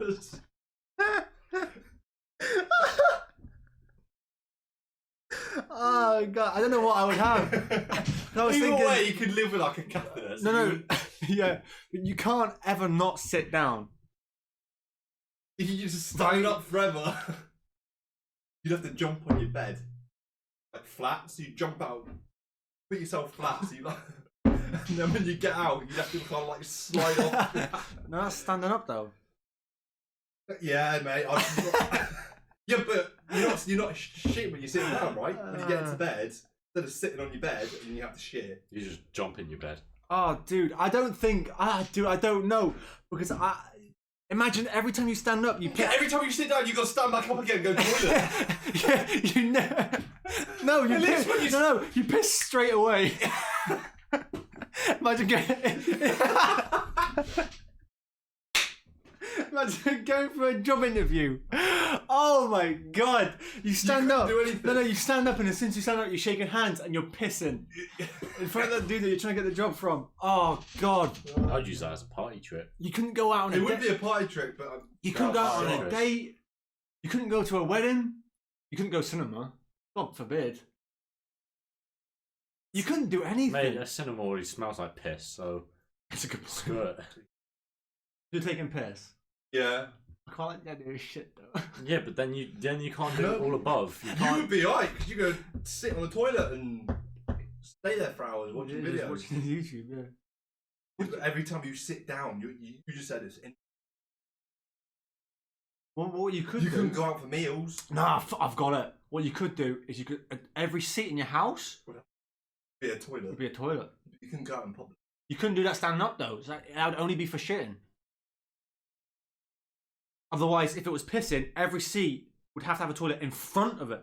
oh god, I don't know what I would have. I was Either thinking, way, you could live with like a catheter. so no, yeah, but you can't ever not sit down. You can just stand up forever. You'd have to jump on your bed. Like flat, so you jump out, put yourself flat, so you like. And then when you get out, you'd have to kind of like slide off. No, that's standing up though. Yeah, mate. Yeah, but you're not shitting when you're sitting down, right? When you get into bed, instead of sitting on your bed and you have to shit. You just jump in your bed. Oh, dude, I don't think. Dude, I don't know because I imagine every time you stand up, you Yeah, every time you sit down, you got to stand back up again and go to the toilet. yeah, you know. No, you At least piss, when you- no, you piss straight away. Imagine Imagine going for a job interview. Oh my god! You stand couldn't up. do anything. No, you stand up, and as soon as you stand up, you're shaking hands and you're pissing in front of that dude that you're trying to get the job from. Oh god! I'd use that as a party trick. You couldn't go out on It a would date. be a party trick, but You couldn't go out on a Serious. date. You couldn't go to a wedding. You couldn't go cinema. God forbid. You couldn't do anything. Mate, a cinema already smells like piss, so That's a good screw point. it. You're taking piss. yeah. I can't let that do shit though. Yeah, but then you can't do it all above. You You can't. would be alright because you go sit on the toilet and stay there for hours watching Just videos. watching YouTube, yeah. But every time you sit down, you just said it's. Well, what you could You do... couldn't go out for meals. Nah, I've got it. What you could do is you could... Every seat in your house Be a toilet. would be a toilet. You couldn't go out in public. You couldn't do that standing up, though. That would only be for shitting. Otherwise, if it was pissing, every seat would have to have a toilet in front of it.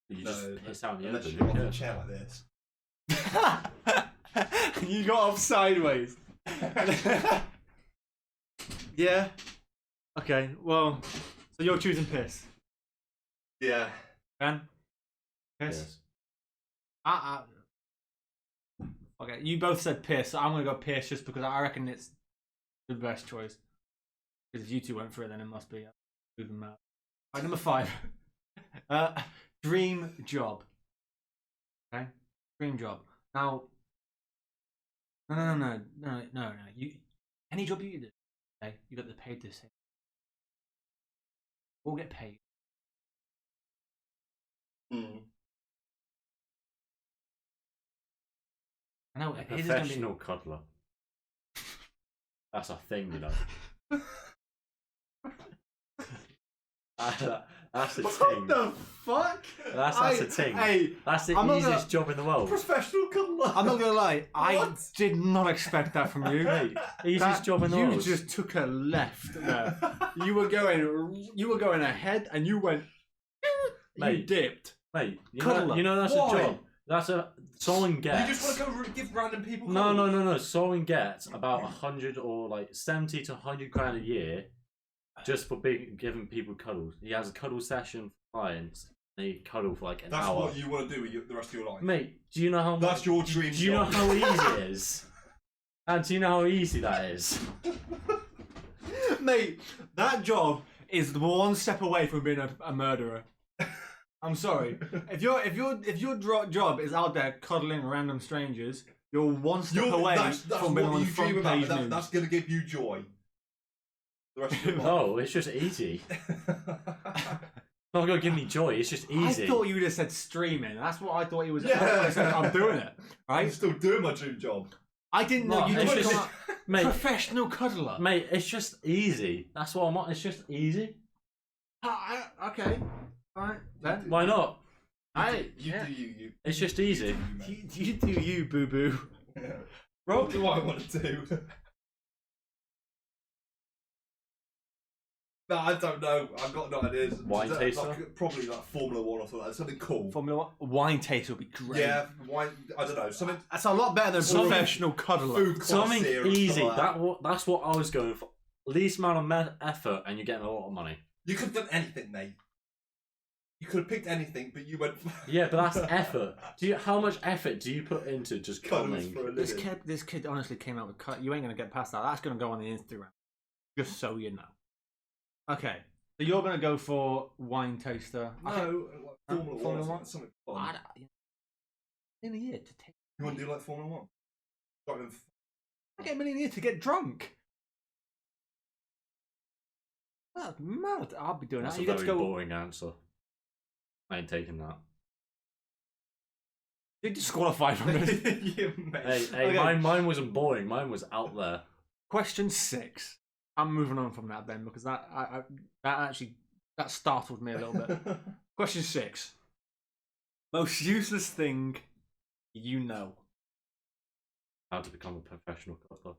You just piss out in the Unless open. you're who on a cares? chair like this. You got off sideways. Yeah. Okay, well, so you're choosing piss. Yeah. Ben? Piss? Yes. Okay, you both said piss, so I'm going to go piss just because I reckon it's the best choice. Because if you two went for it, then it must be moving mad. Alright, number 5. Dream job. Okay? Dream job. Now, no. You, any job you do, okay, you got the paid this thing. All get paid. Mm. I know A it is gonna be. professional cuddler. That's a thing, you know. That's a What thing. the fuck? That's a thing. Hey, That's the I'm not easiest job in the world. Professional cuddler. I'm not gonna lie. I What? did not expect that from you. Mate, easiest job in the You world. just took a left there. You were going ahead, and you went. You Mate. dipped. Mate, Cuddler. you know that's Why? a job. That's a someone gets. You just want to go give random people. No. cuddles? Someone gets about 100 or like 70 to 100 grand a year just for giving people cuddles. He has a cuddle session for clients. They cuddle for like an That's hour. what you want to do with the rest of your life. Mate, do you know how? That's your dream Do you know job. how easy it is? And do you know how easy that is? Mate, that job is the one step away from being a murderer. I'm sorry. If your job is out there cuddling random strangers, you're one step away that's from being what on you front dream about. page news. That's going to give you joy. The rest of your life. No, it's just easy. Not gonna give me joy. It's just easy. I thought you would have said streaming. That's what I thought he was. Yeah. I thought he said, I'm doing it. I'm Right? still doing my dream job. I didn't know No, you it's could just- become a mate, professional cuddler. mate, it's just easy. That's what I'm on. It's just easy. Okay. Alright. Then. Why not? You do you. It's just easy. You do you, boo boo. Yeah. Rob, What do I want to do? No, I don't know. I've got no ideas. Wine taster? Probably like Formula 1 or something. Something cool. Formula 1 wine taste would be great. Yeah, wine. I don't know. Something. That's a lot better than Something- professional cuddler. Food Something connoisseur or easy. something like that. That's what I was going for. Least amount of effort, and you're getting a lot of money. You could have done anything, mate. You could have picked anything, but you went. Yeah, but that's effort. How much effort do you put into just Cuddles cuddling? for a This living. kid honestly came out with cut. You ain't gonna get past that. That's gonna go on the Instagram. Just so you know. Okay, so you're gonna go for wine taster. No, Okay. like Formula 1. Formula 1? Something I fun. don't- in a year to take. You want to do like Formula 1? Driving I get a million a year to get drunk. That's mad. I'll be doing That's that. a You get to very go. boring answer. I ain't taking that. You disqualified from this. yeah, mate. Hey, Okay. mine wasn't boring. Mine was out there. Question 6. I'm moving on from that then because that that startled me a little bit. Question 6. Most useless thing you know. How to become a professional cuddler.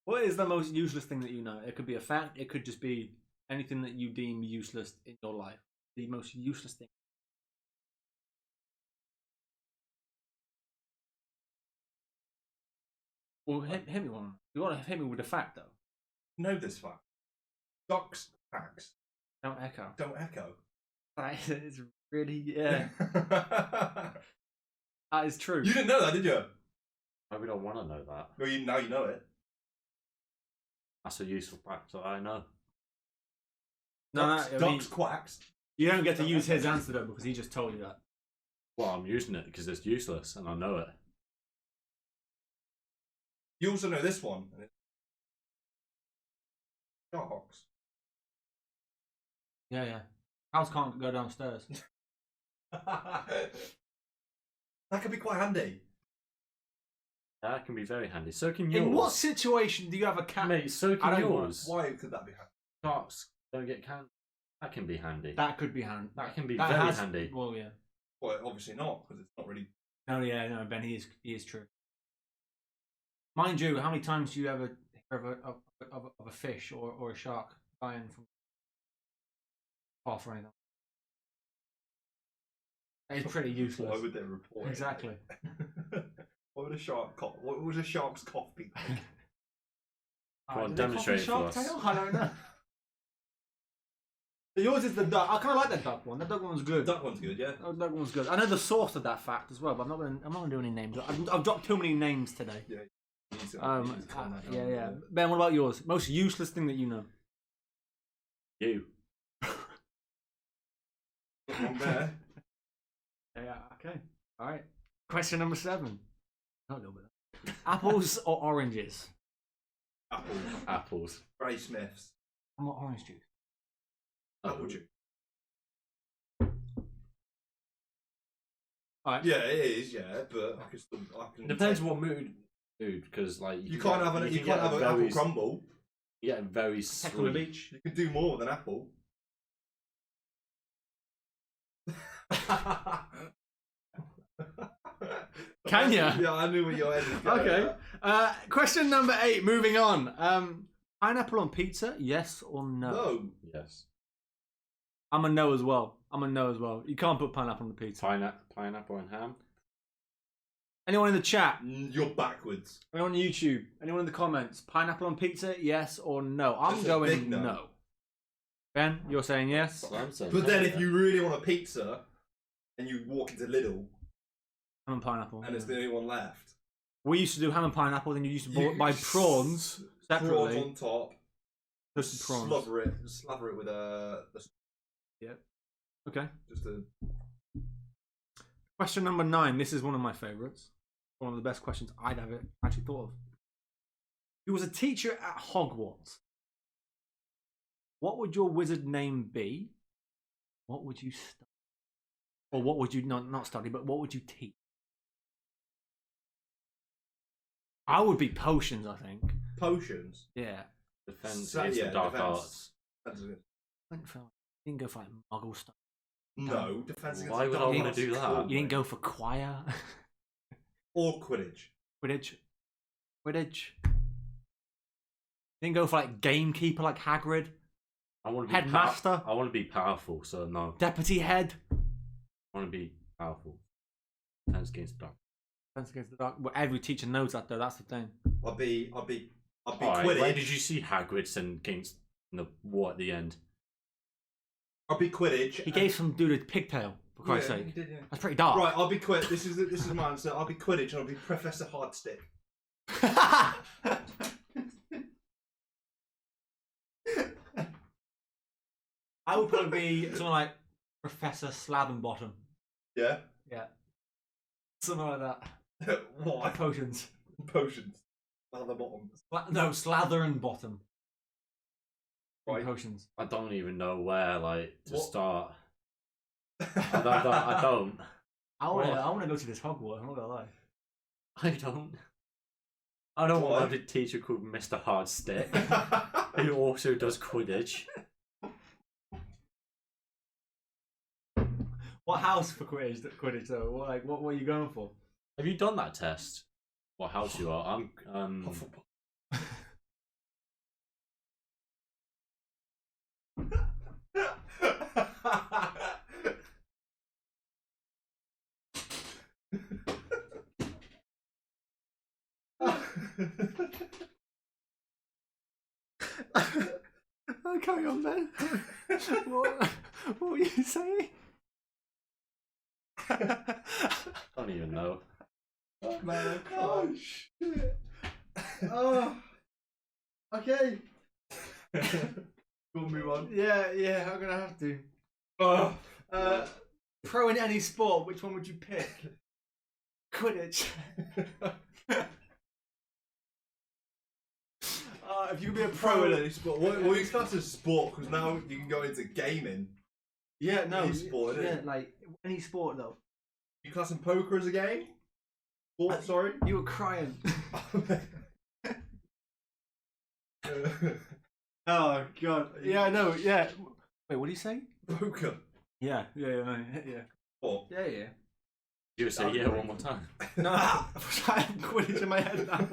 What is the most useless thing that you know? It could be a fact. It could just be anything that you deem useless in your life. The most useless thing. Well, hit me one. You want to hit me with a fact though. Know this fact. Ducks facts Don't echo. don't echo. It's really that is true. You didn't know that, did you? I really don't want to know that. Well, now you know it. That's a useful fact that I know. Ducks, I mean, ducks quacks. you don't get to use his answer though because he just told you that. Well, I'm using it because it's useless and I know it. You also know this one. And it's sharks. Yeah. Cows can't go downstairs. That could be quite handy. That can be very handy. So can yours. In what situation do you have a cat? Mate, so I can don't yours. Why could that be handy? Sharks don't get canned. That can be handy. That could be handy. That can be That very has- handy. Well, yeah. Well, obviously not, because it's not really. No, yeah, no, Ben, he is true. Mind you, how many times do you ever hear of a fish or a shark dying from off or anything? It's pretty useless. Why would they report it? Exactly. What would a shark cough? What would a shark's cough be like? Go on, Do they cough demonstrate in it for shark us. tail? I don't know. Yours is the duck. I kind of like that duck one. That duck one's good. That one's good, yeah. That duck one's good. I know the source of that fact as well, but I'm not gonna do any names. I've dropped too many names today. Yeah. You need to calm that down Yeah, a yeah. bit. Ben, what about yours? Most useless thing that you know? You. What's wrong there? Yeah. Okay. All right. Question number 7. A little bit. Apples or oranges? Apple. Apples. Granny Smiths. I want orange juice. Apple juice. All right. Yeah, it is. Yeah, but I can still. I can Depends take- what mood, because like You can't have an. You can't have an apple crumble. You get very Heck on the sweet. beach. You can do more than apple. Can ya? Yeah, I knew where your head was going. Okay. Question number 8. Moving on. Pineapple on pizza? Yes or no? No. Yes. I'm a no as well. You can't put pineapple on the pizza. Pineapple and ham. Anyone in the chat? You're backwards. Anyone on YouTube? Anyone in the comments? Pineapple on pizza? Yes or no? I'm That's a going big no. no. Ben, you're saying yes? That's what I'm saying. But then, if you really want a pizza, and you walk into Lidl, Ham and pineapple. and it's the only one left, We used to do ham and pineapple, then you used to You buy just prawns separately. prawns on top, Just the prawns. slather it with a. Okay. Just a. Question number 9. This is one of my favourites. One of the best questions I'd ever actually thought of. If you was a teacher at Hogwarts, what would your wizard name be? What would you study? Or what would you not study, but what would you teach? I would be potions, I think. Potions. Yeah. Defense So- against yeah, the dark defense. arts. That's it. Went for, you didn't go for like muggle stuff. No, defense against Why the would I dark wanna arts do is that? cool, You didn't mate. go for choir. Or Quidditch. Quidditch. You didn't go for like gamekeeper like Hagrid. I want to be Headmaster. I want to be powerful, so no. Deputy head. I want to be powerful. Defense against the dark. Defense against the dark. Well, every teacher knows that though. That's the thing. I'll be Alright, Quidditch. where did you see Hagrid send against the war at the end? I'll be Quidditch. He gave some dude a pigtail. For Christ's sake. He did, yeah. That's pretty dark. Right, I'll be Quidditch. This is my answer. I'll be Quidditch and I'll be Professor Hardstick. I would probably be something like Professor Slatherbottom. Yeah. Yeah. Something like that. What? Potions. Potions. At the bottom. No, Slather and Bottom. Right. Potions. I don't even know where to What? start. I don't. I want to go to this Hogwarts. I'm not gonna lie. I don't Why? want a teacher called Mr. Hardstick who also does Quidditch. What house for Quidditch though? What were you going for? Have you done that test? What house you are? I'm Hufflepuff. Oh, carry on, Ben. what were you saying? don't even know. Oh, man, Oh, shit. Oh. Okay. We'll move on. Yeah, I'm gonna have to. Oh. Pro in any sport, which one would you pick? Quidditch. If you could be a Pro pro in in any sport. What you class as sport? Because now you can go into gaming. Yeah, no, Any sport, yeah, innit? like any sport though. You classing poker as a game? What? Sorry. You were crying. Oh god. Yeah, I know. Yeah. Wait, what do you say? Poker. Yeah. Yeah. What? Yeah. You would say yeah one more time. No, I have Quidditch in my head now.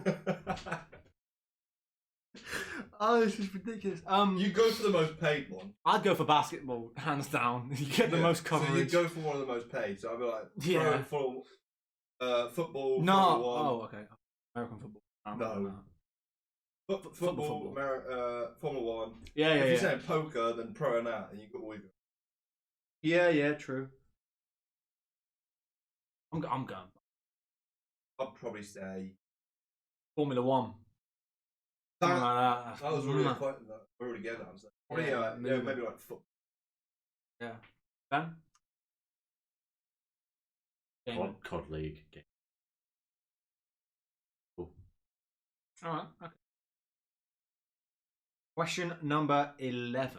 Oh, this is ridiculous. You go for the most paid one. I'd go for basketball, hands down. You get the most So you coverage. go for one of the most paid. So I'd be like, Yeah. football. No. Formula One. Oh, okay. American football. No. Football. Football. Formula One. Yeah. If you're saying poker, then pro and that, and you got all you got. Yeah. True. I'm going. I'd probably say Formula One. Something like that. that was really quite. I already get that. So probably, maybe like football. Yeah. Ben? Gaming. COD League game. Cool. Alright, okay. Question number 11.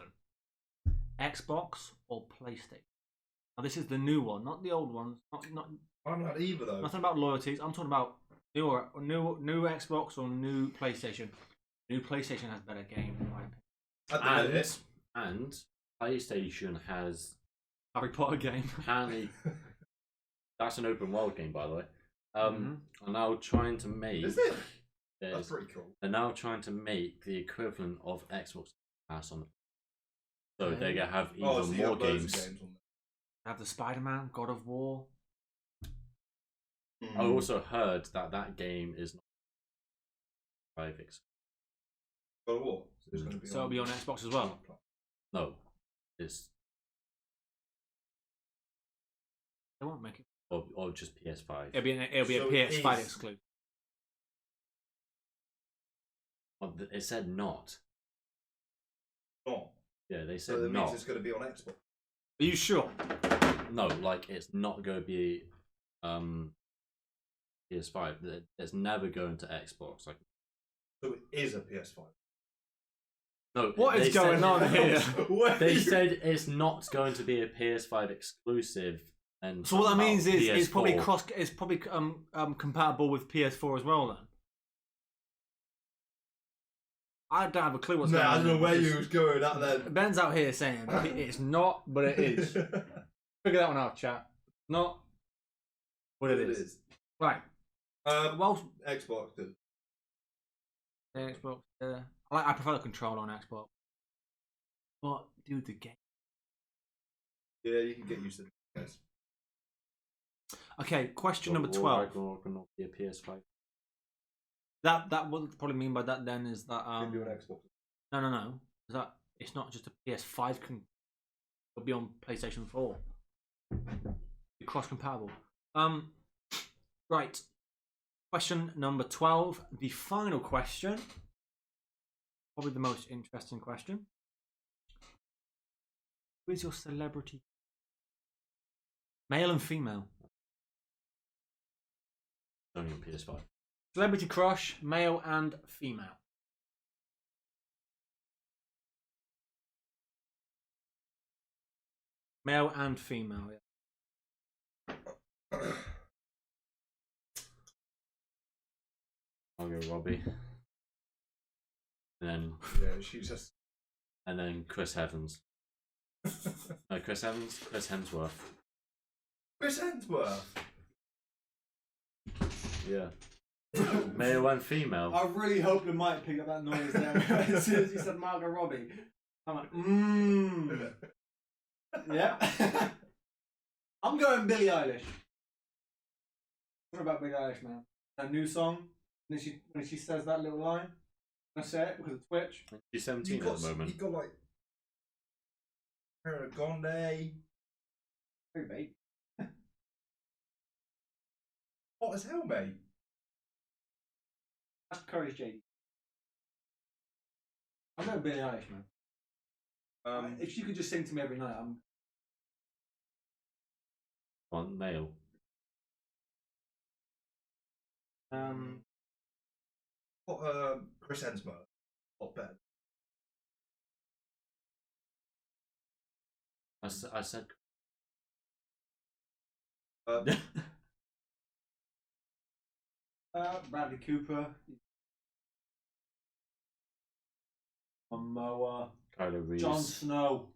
Xbox or PlayStation? Now this is the new one, not the old ones. Not I haven't had either though. nothing about loyalties. I'm talking about new Xbox or new PlayStation. New PlayStation has better game in my opinion. And PlayStation has Harry Potter game. apparently that's an open world game, by the way. Are now trying to make. Is it? That's pretty cool. They're now trying to make the equivalent of Xbox Pass on. So they're gonna have even more games. They have the Spider-Man, God of War. I also heard that game is not private. God of War. So it'll be on Xbox as well. No, it's They won't make it. or just PS5. It'll be So a it PS5 is- exclusive. It said not. Not. Yeah, they So said that not. means it's going to be on Xbox. Are you sure? No, like it's not going to be PS5. It's never going to Xbox. Like So it is a PS5. no, What is going on here? They said it's not going to be a PS5 exclusive. And So what that means is it's probably PS4. it's probably compatible with PS4 as well then. I don't have a clue what's No, going on. I don't know where because you was going at then. Ben's out here saying it's not, but it is. Figure that one out, chat. Not what it is. Right. Well, Xbox. Good. Xbox. I prefer the controller on Xbox. But dude, the game. Yeah, you can get used to it. Yes. Okay, question number God of War 12. Ragnarok will not be a PS5. That what probably mean by that then is that Can do an Xbox. no. Is that it's not just a PS5 it'll be on PlayStation 4. Be cross compatible. Right. Question number 12, the final question. Probably the most interesting question. Who is your celebrity? Male and female. Only on PS5. Celebrity crush, male and female. Male and female, yeah. I'll go Robbie. And Yeah, she's just. then Chris Evans. Chris Evans? Chris Hemsworth. Chris Hemsworth. Yeah. Male and female. I really hope the mic picked up that noise there. As soon as you said Margot Robbie, I'm like, yeah. I'm going Billie Eilish. What about Billie Eilish, man? Her new song. And then when she says that little line, I say it because of Twitch. She's 17 at the moment. You got like Ariana Grande. Hey, babe. Hot as hell, mate. That's Courage JD. I'm going Billie Eilish, man. If she could just sing to me every night, I'm. On male. Got Chris Hemsworth. Not better. I said. Bradley Cooper. Momoa. Kylo Reeves. Jon Snow.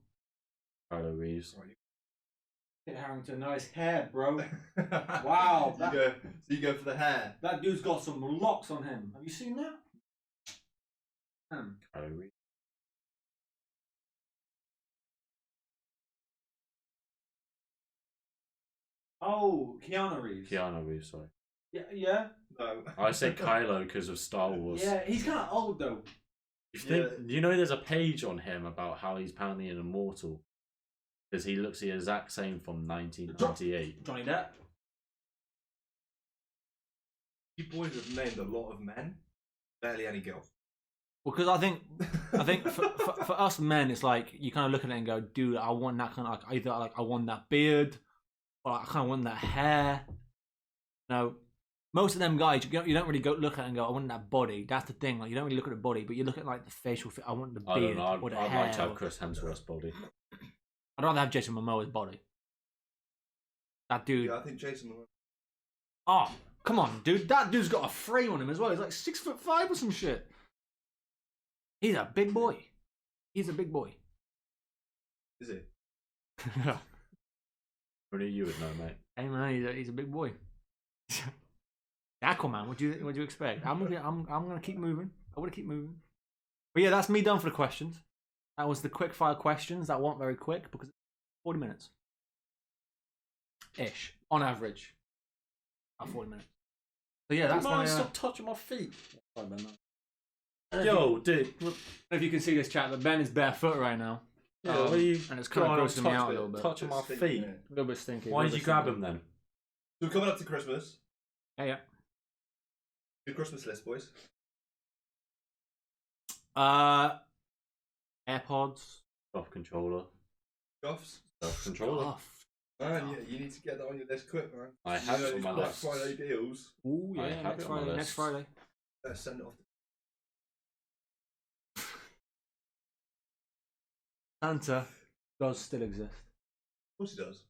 Kylo Reeves. Kit Harington. Nice hair, bro. Wow. So you go for the hair. That dude's got some locks on him. Have you seen that? Kylo Reeves. Oh, Keanu Reeves. Keanu Reeves, sorry. Yeah, yeah. No. I say Kylo because of Star Wars. Yeah, he's kind of old though. You know, there's a page on him about how he's apparently an immortal because he looks the exact same from 1998. Johnny Depp. You boys have named a lot of men, barely any girls. Well, because I think for us men, it's like you kind of look at it and go, dude, I want that kind of like either like I want that beard, or I kind of want that hair. No, most of them guys, you don't really go look at it and go, I want that body. That's the thing. Like you don't really look at the body, but you look at like the facial fit. I want the beard. I don't know. or the I'd hair, like to have or... Chris Hemsworth's body. I'd rather have Jason Momoa's body. That dude. Yeah, I think Jason. Oh, come on, dude. That dude's got a frame on him as well. He's like 6'5" or some shit. He's a big boy. He's a big boy. Is he? Only you would know, mate. Hey man, he's a big boy. Aquaman, what do you expect? I'm gonna keep moving. I want to keep moving. But yeah, that's me done for the questions. That was the quick fire questions that weren't very quick because 40 minutes ish on average. About 40 minutes. So yeah, that's my. Stop touching my feet. Yo, dude. If you can see this chat, but Ben is barefoot right now. Yeah, and it's kind of grossing me out a little bit. Touching my feet. A little bit stinky. Why did you grab him then? So we're coming up to Christmas. Yeah. Good Christmas list, boys. AirPods. Off controller. Goffs. Self controller. Off. Man, you need to get that on your list quick, man. I have it on my Black list. Friday deals. Ooh, I yeah, have next it on my Friday. list. Next Friday. Let's send it off. Santa does still exist. Of course he does.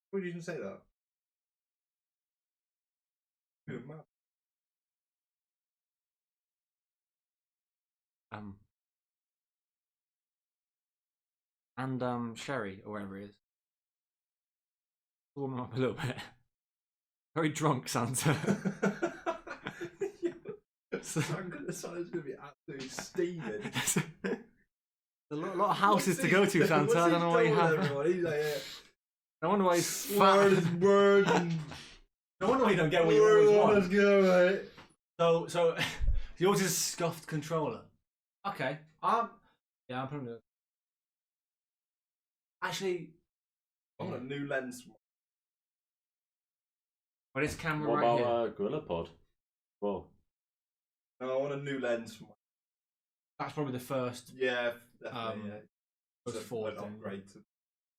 Why would you even say that? Good man. And Sherry or whatever it is. Warm him up a little bit. Very drunk Santa. Santa's gonna be absolutely steaming. A lot of houses to go to, Santa. I don't know why you have. He's like, yeah. I wonder why he's Word fat. is word. No wonder why you don't get what you always want. Let's go, mate. So yours is scuffed controller. Okay. Yeah, I'm probably. Actually, I want a new lens. but this camera What right here. about Gorilla Pod? Well, No, I want a new lens. That's probably the first. Yeah, definitely. Yeah. First So forward an thing. upgrade to.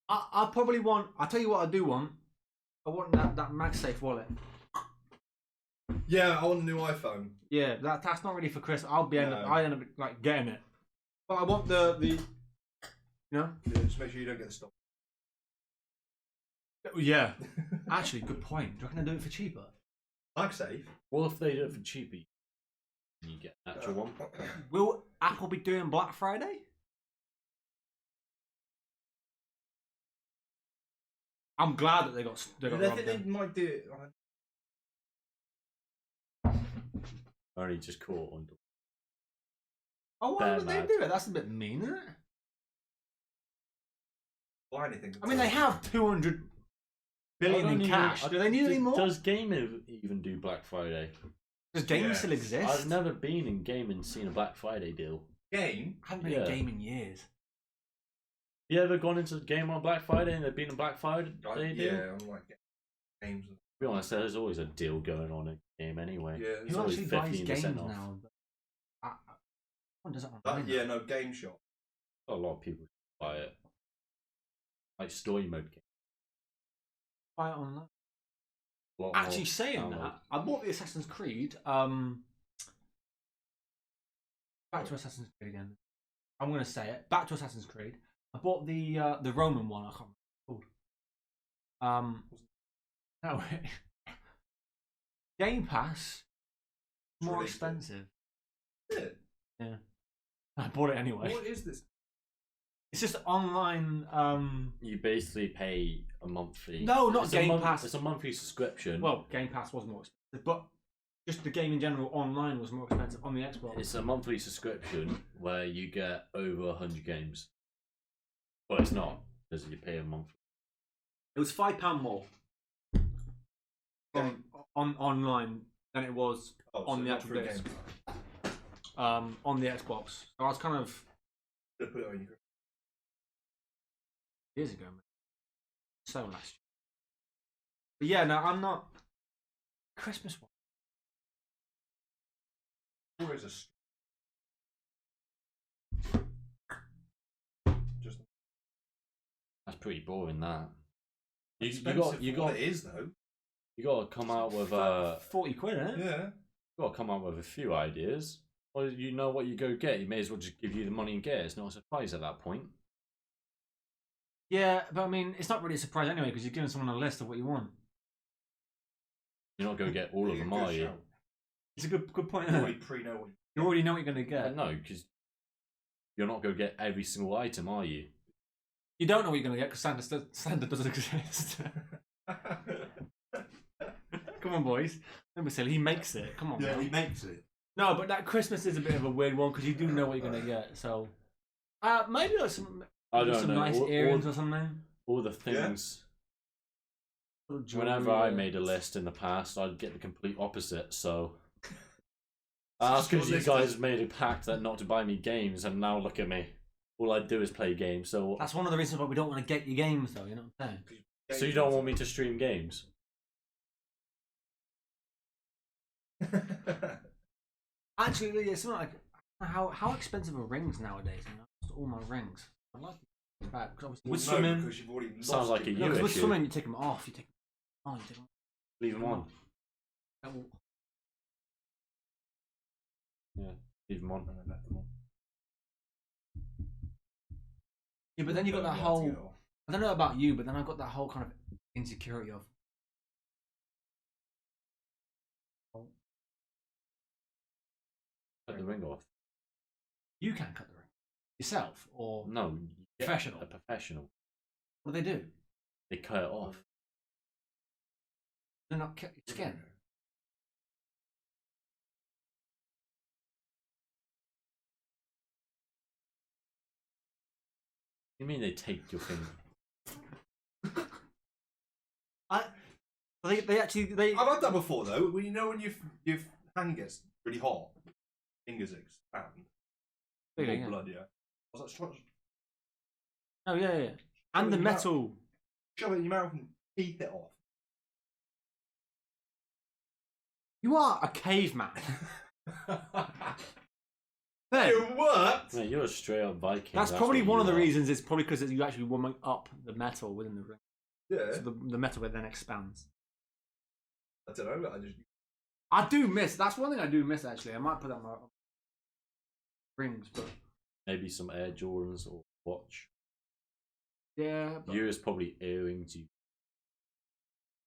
I probably want. I'll tell you what I do want. I want that MagSafe wallet. Yeah, I want a new iPhone. Yeah, that's not really for Chris. I end up like getting it. But I want the you know. Yeah, just make sure you don't get the stock. Yeah. Actually, good point. Do you reckon they do it for cheaper? MagSafe. what if they do it for cheaper? You get an actual one. Will Apple be doing Black Friday? I'm glad that they got I robbed. think they then. might do it. Only just caught on. Oh, why They're would they mad. do it? That's a bit mean, isn't it? Buy anything. I mean, they have 200 billion in cash. Do they need any more? Does gaming even do Black Friday? Does gaming Yes. still exist? I've never been in gaming and seen a Black Friday deal. game. I haven't been in Yeah. game in years. You ever gone into a game on Black Friday and there've been a Black Friday Like, deal? yeah, I'm like games. To be honest, there's always a deal going on in a game anyway. Yeah, It's Who always actually buys 15% games off. now? One does it online. yeah, no game shop. A lot of people buy it. Like story mode game. Buy it online. A lot Actually, more saying download. that, I bought the Assassin's Creed. Back to Assassin's Creed again. I'm gonna say it. Back to Assassin's Creed. I bought the Roman one. I can't remember what it's called. No. Game Pass More released it. expensive. Is it? Yeah. I bought it anyway. What is this? It's just online. You basically pay a monthly. No, not it's Game Pass. It's a monthly subscription. Well, Game Pass was more expensive, but just the game in general online was more expensive on the Xbox. It's a monthly subscription where you get over 100 games. But it's not, because you pay a month. It was £5 more on online than it was on the not actual for a disc. game. On the Xbox. So I was kind of Put it on your years ago, man. So last year. But yeah, no, I'm not. Christmas one. Always a just That's pretty boring, that. You expensive got, you for got, what it is though. you got to come out with 40 quid, isn't it? Yeah. you got to come up with a few ideas. Well, you know what you go get. You may as well just give you the money and get it. It's not a surprise at that point. Yeah, but I mean, it's not really a surprise anyway because you're giving someone a list of what you want. You're not going to get all of them, are you? It's a good point. You Isn't already it? pre-know what You already know what you're going to get. No, because you're not going to get every single item, are you? You don't know what you're going to get because Santa doesn't exist. Come on, boys. Don't be silly. He makes it. Come on. Yeah, man. he makes it. No, but that Christmas is a bit of a weird one because you do know what you're going to get. So, maybe like some nice earrings or something. All the things. Little Whenever jewelry, I made a list in the past, I'd get the complete opposite. So that's because you guys made a pact that not to buy me games, and now look at me. All I do is play games. So That's one of the reasons why we don't want to get you games, though. You know what I'm saying? so you don't want me to stream games? Actually, it's not like how expensive are rings nowadays? You know, just all my rings. I like them back because obviously with swimming, because you've already lost Sounds like it. a no, you 'cause with issue. swimming you take them off. You take them on. You take them Leave them on. off. Yeah, leave them on. And I left them on. Yeah, but then you got that Yeah, to whole. get off. I don't know about you, but then I got that whole kind of insecurity of. Cut the ring off. You can't cut the ring yourself, or No, you get Professional. A professional. what do they do? They cut it off. They're not cut your skin. You mean they take your finger? They actually I've had that before though. When you know when your hand gets really hot, fingers expand, Bigger, more yeah. blood. Yeah. I was like, Oh yeah. And the Shove it in your mouth. metal. shove it in your mouth and teeth it off. You are a caveman. Ben, It worked. Mate, you're a straight up Viking. that's probably what one of you the are. reasons. It's probably because you actually warm up the metal within the ring, Yeah. so the metal then expands. I don't know. I just I do miss. That's one thing I do miss actually. I might put that on my rings, but Maybe some Air Jordans or watch. yeah, but Yours probably earrings. You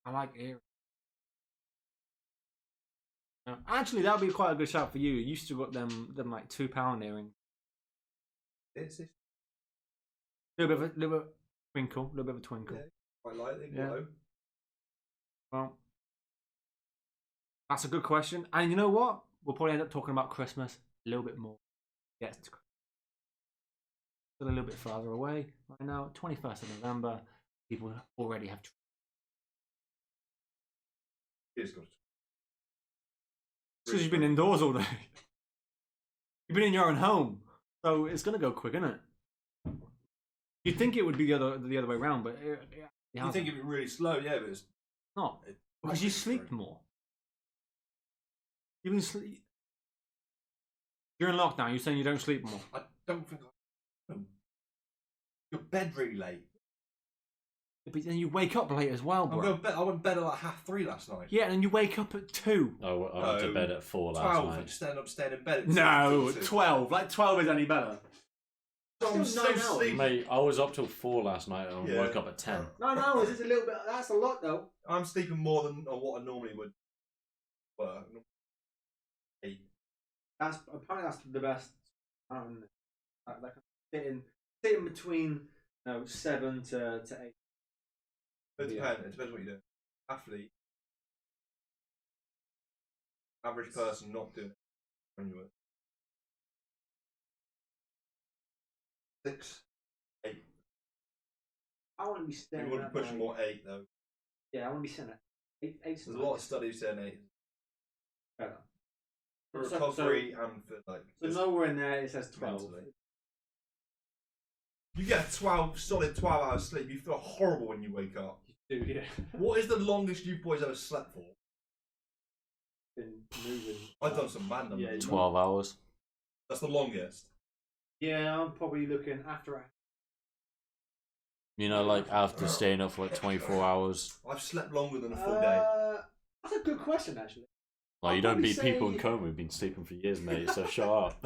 I like earrings. Actually, that would be quite a good shout for you. You used to got them like £2 earrings. it's Little bit of twinkle, little bit of a twinkle. yeah, quite like it. Yeah. Glow. Well, that's a good question. And you know what? We'll probably end up talking about Christmas a little bit more. Yes, it's still a little bit farther away right now. 21st of November. People already have. It's got. Because you've been indoors all day. You've been in your own home, so it's gonna go quick, isn't it? You'd think it would be the other way around, but You think it'd be really slow, yeah, but it's not because you sleep more. You've been sleep. You're in lockdown. You're saying you don't sleep more. I don't think I. Your bed really late. But then you wake up late as well, bro. I went to bed at like 3:30 last night. Yeah, and you wake up at 2. I went to bed at 4 last 12. night. And staying in bed. At No, 2. 12. Like 12 is any better. I'm Still so 9 hours. sleepy. Mate, I was up till 4 last night and Yeah. woke up at 10. 9 hours is a little bit. That's a lot, though. I'm sleeping more than what I normally would. Well, 8 That's apparently that's the best. That can fit in between 7 to 8. It depends what you do. Athlete, average person not doing it. When you were 6, 8. I want to be You staying. want to push more 8 though. Yeah, I want to be sitting at 8. There's a lot of studies saying 8 better. for recovery and for like. So nowhere in there it says 12. Mentally. You get a solid 12 hours sleep. You feel horrible when you wake up. You do, yeah. What is the longest you boys ever slept for? Been moving. I've done some mad numbers. Yeah, 12 hours. That's the longest. Yeah, I'm probably looking after. You know, like after staying up for like 24 hours. I've slept longer than a full day. That's a good question, actually. Like, you don't beat people in coma who've been sleeping for years, mate, so shut up.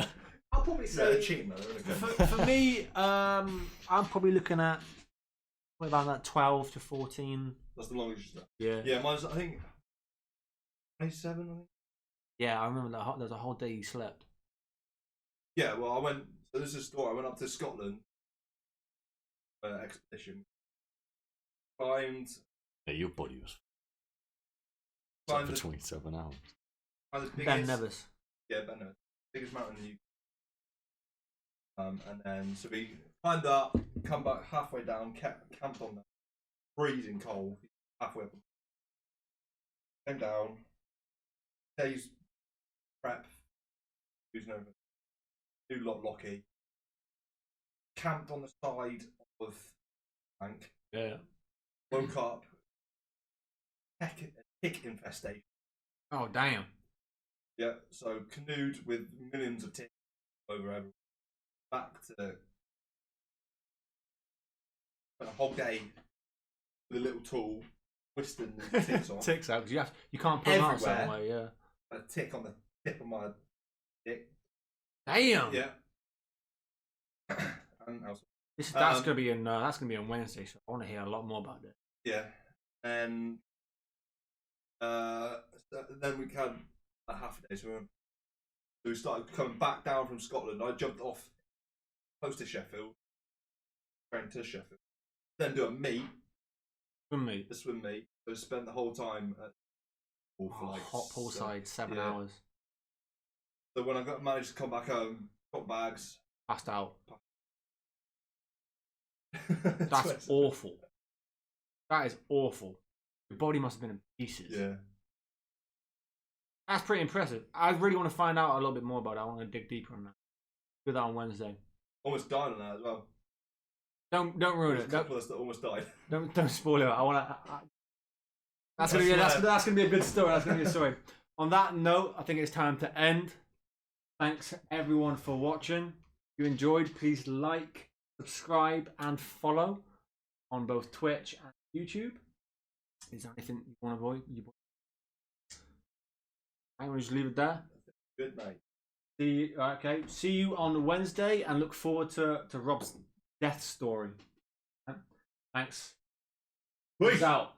I'll probably Yeah, say they're cheating though. For me, I'm probably looking at about that 12 to 14. That's the longest you slept. Yeah. Yeah, mine's I think 27. I think. Yeah, I remember that. There was a whole day you slept. Yeah, well, I went. So this is a story. I went up to Scotland expedition. Climbed. Yeah, your body was Climbed for the, 27 hours. climbed the Ben biggest, Nevis. Yeah, Ben Nevis. Biggest mountain in the UK. And then so we climbed up, come back halfway down, camped on the freezing cold, halfway up. Came down. Day's prep. Using over. New Locky. Camped on the side of the bank. Yeah. Woke up. Tick infestation. Oh damn. Yeah, so canoed with millions of ticks over everywhere. Back to spent a whole day with a little tool, twisting the ticks off. Ticks out because you can't put them out Everywhere. some way. Yeah. And a tick on the tip of my dick. Damn. Yeah. And else. That's gonna be on Wednesday, so I want to hear a lot more about it. Yeah. And then we had a half a day, so we started coming back down from Scotland. I jumped off close to Sheffield, train to Sheffield, then do a meet, Swim a swim meet. So spent the whole time at pool for like hot poolside, 7 hours. So when I managed to come back home, got bags, Passed out. That's awful. That is awful. Your body must have been in pieces. Yeah. That's pretty impressive. I really want to find out a little bit more about it. I want to dig deeper on that. Do that on Wednesday. Almost died on that as well. Don't ruin There's it. a couple of us that almost died. Don't spoil it. I want to. That's gonna be a good story. That's gonna be a story. On that note, I think it's time to end. Thanks everyone for watching. If you enjoyed, please like, subscribe, and follow on both Twitch and YouTube. Is there anything you want to avoid? I'm gonna just leave it there. Good night. See you on Wednesday, and look forward to Rob's death story. Thanks. Peace out.